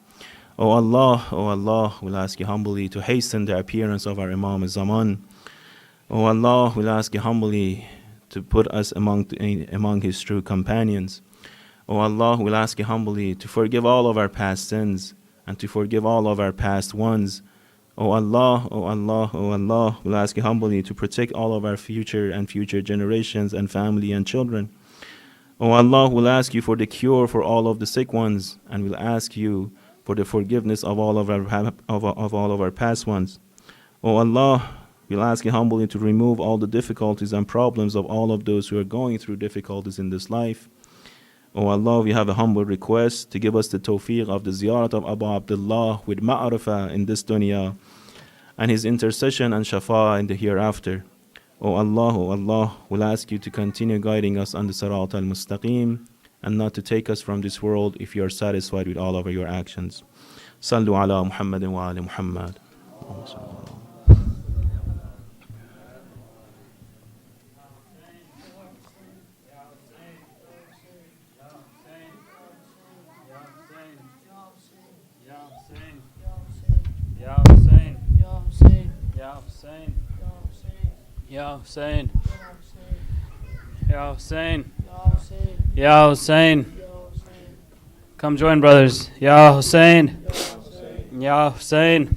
O Allah, we'll ask you humbly to hasten the appearance of our Imam Zaman. O Allah, we'll ask you humbly to put us among his true companions. O Allah, we'll ask you humbly to forgive all of our past sins and to forgive all of our past ones. O Allah, we'll ask you humbly to protect all of our future generations and family and children. O Allah, we'll ask you for the cure for all of the sick ones, and we'll ask you for the forgiveness of all of our past ones. O Allah, we'll ask you humbly to remove all the difficulties and problems of all of those who are going through difficulties in this life. O Allah, we have a humble request to give us the tawfiq of the ziyarat of Abu Abdullah with ma'arifah in this dunya and his intercession and shafa in the hereafter. O Allah, we'll ask you to continue guiding us on the sirat al-mustaqim and not to take us from this world if you are satisfied with all of your actions. Sallu ala Muhammadin wa ali Muhammad. Ya Hussein, Ya Hussein, Ya Hussein. Come join, brothers. Ya Hussein, Ya Hussein.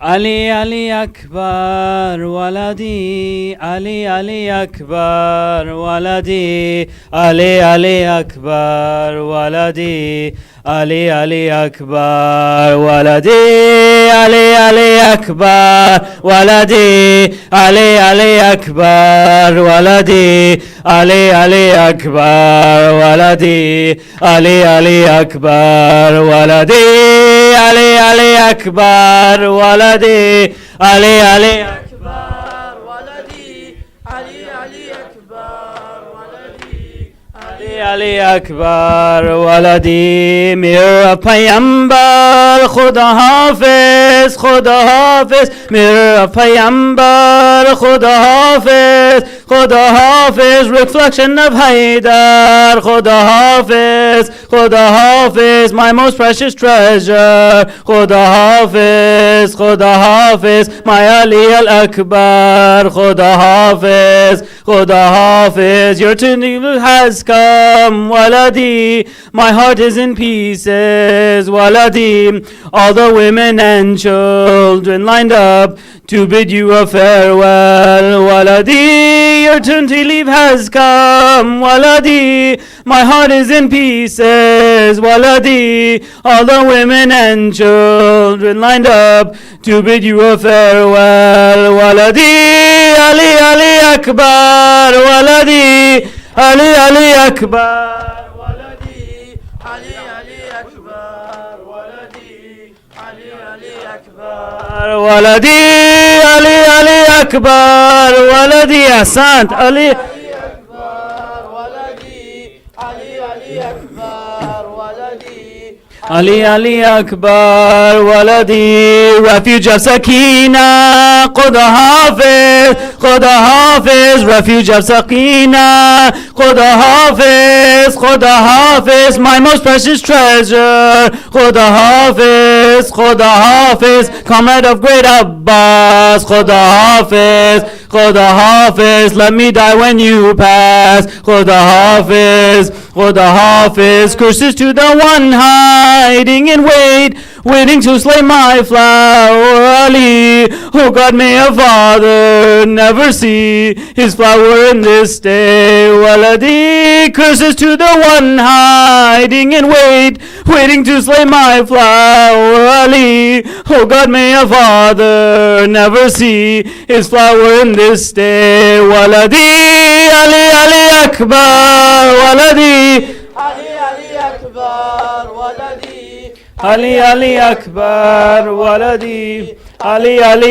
Ali Ali Akbar waladi, Ali Ali Akbar waladi, Ali Ali Akbar waladi, Ali Ali Akbar waladi, Ali Ali Akbar waladi, Ali Ali Akbar Waladi Ali Ali Akbar Waladi Ali Ali Akbar Waladi Ali Ali Akbar Waladi Ali Ali Akbar Waladi Ali Ali Akbar Waladi Ali Ali Akbar Waladi Mir Payambar Khuda Hafiz Khuda Hafiz Mir Payambar Khuda Hafiz Khuda Hafiz reflection of Haydar Khuda Hafiz Khuda Hafiz my most precious treasure Khuda Hafiz Khuda Hafiz my Ali al-Akbar Khuda Hafiz Khuda Hafiz your turn has come Waladi my heart is in pieces Waladi all the women and children lined up to bid you a farewell Waladi your turn to leave has come Waladi my heart is in pieces Waladi all the women and children lined up to bid you a farewell Waladi Ali Ali Akbar Waladi Ali Ali Akbar Waladi Ali Ali Akbar Waladi Ali Ali Akbar Waladi Ali Ali Akbar Waladi Ehsan Ali Akbar Waladi Ali Ali Akbar Waladi Ali Ali Akbar Waladi refuge of Sakina Khuda Hafiz Khuda Hafiz refuge of Sakina Khuda Hafiz Khuda Hafiz my most precious treasure Khuda Hafiz Khuda Hafiz comrade of great Abbas Khuda Hafiz Khuda Hafiz let me die when you pass Khuda Hafiz Khuda Hafiz curses to the one hiding in waiting to slay my flower Ali oh God may a father never see his flower in this day Waladi curses to the one hiding in waiting to slay my flower Ali oh God may a father never see his flower in this day Waladi Ali Ali Akbar Waladi Ali Ali Akbar Waladi Ali Ali Akbar Waladi Ali Ali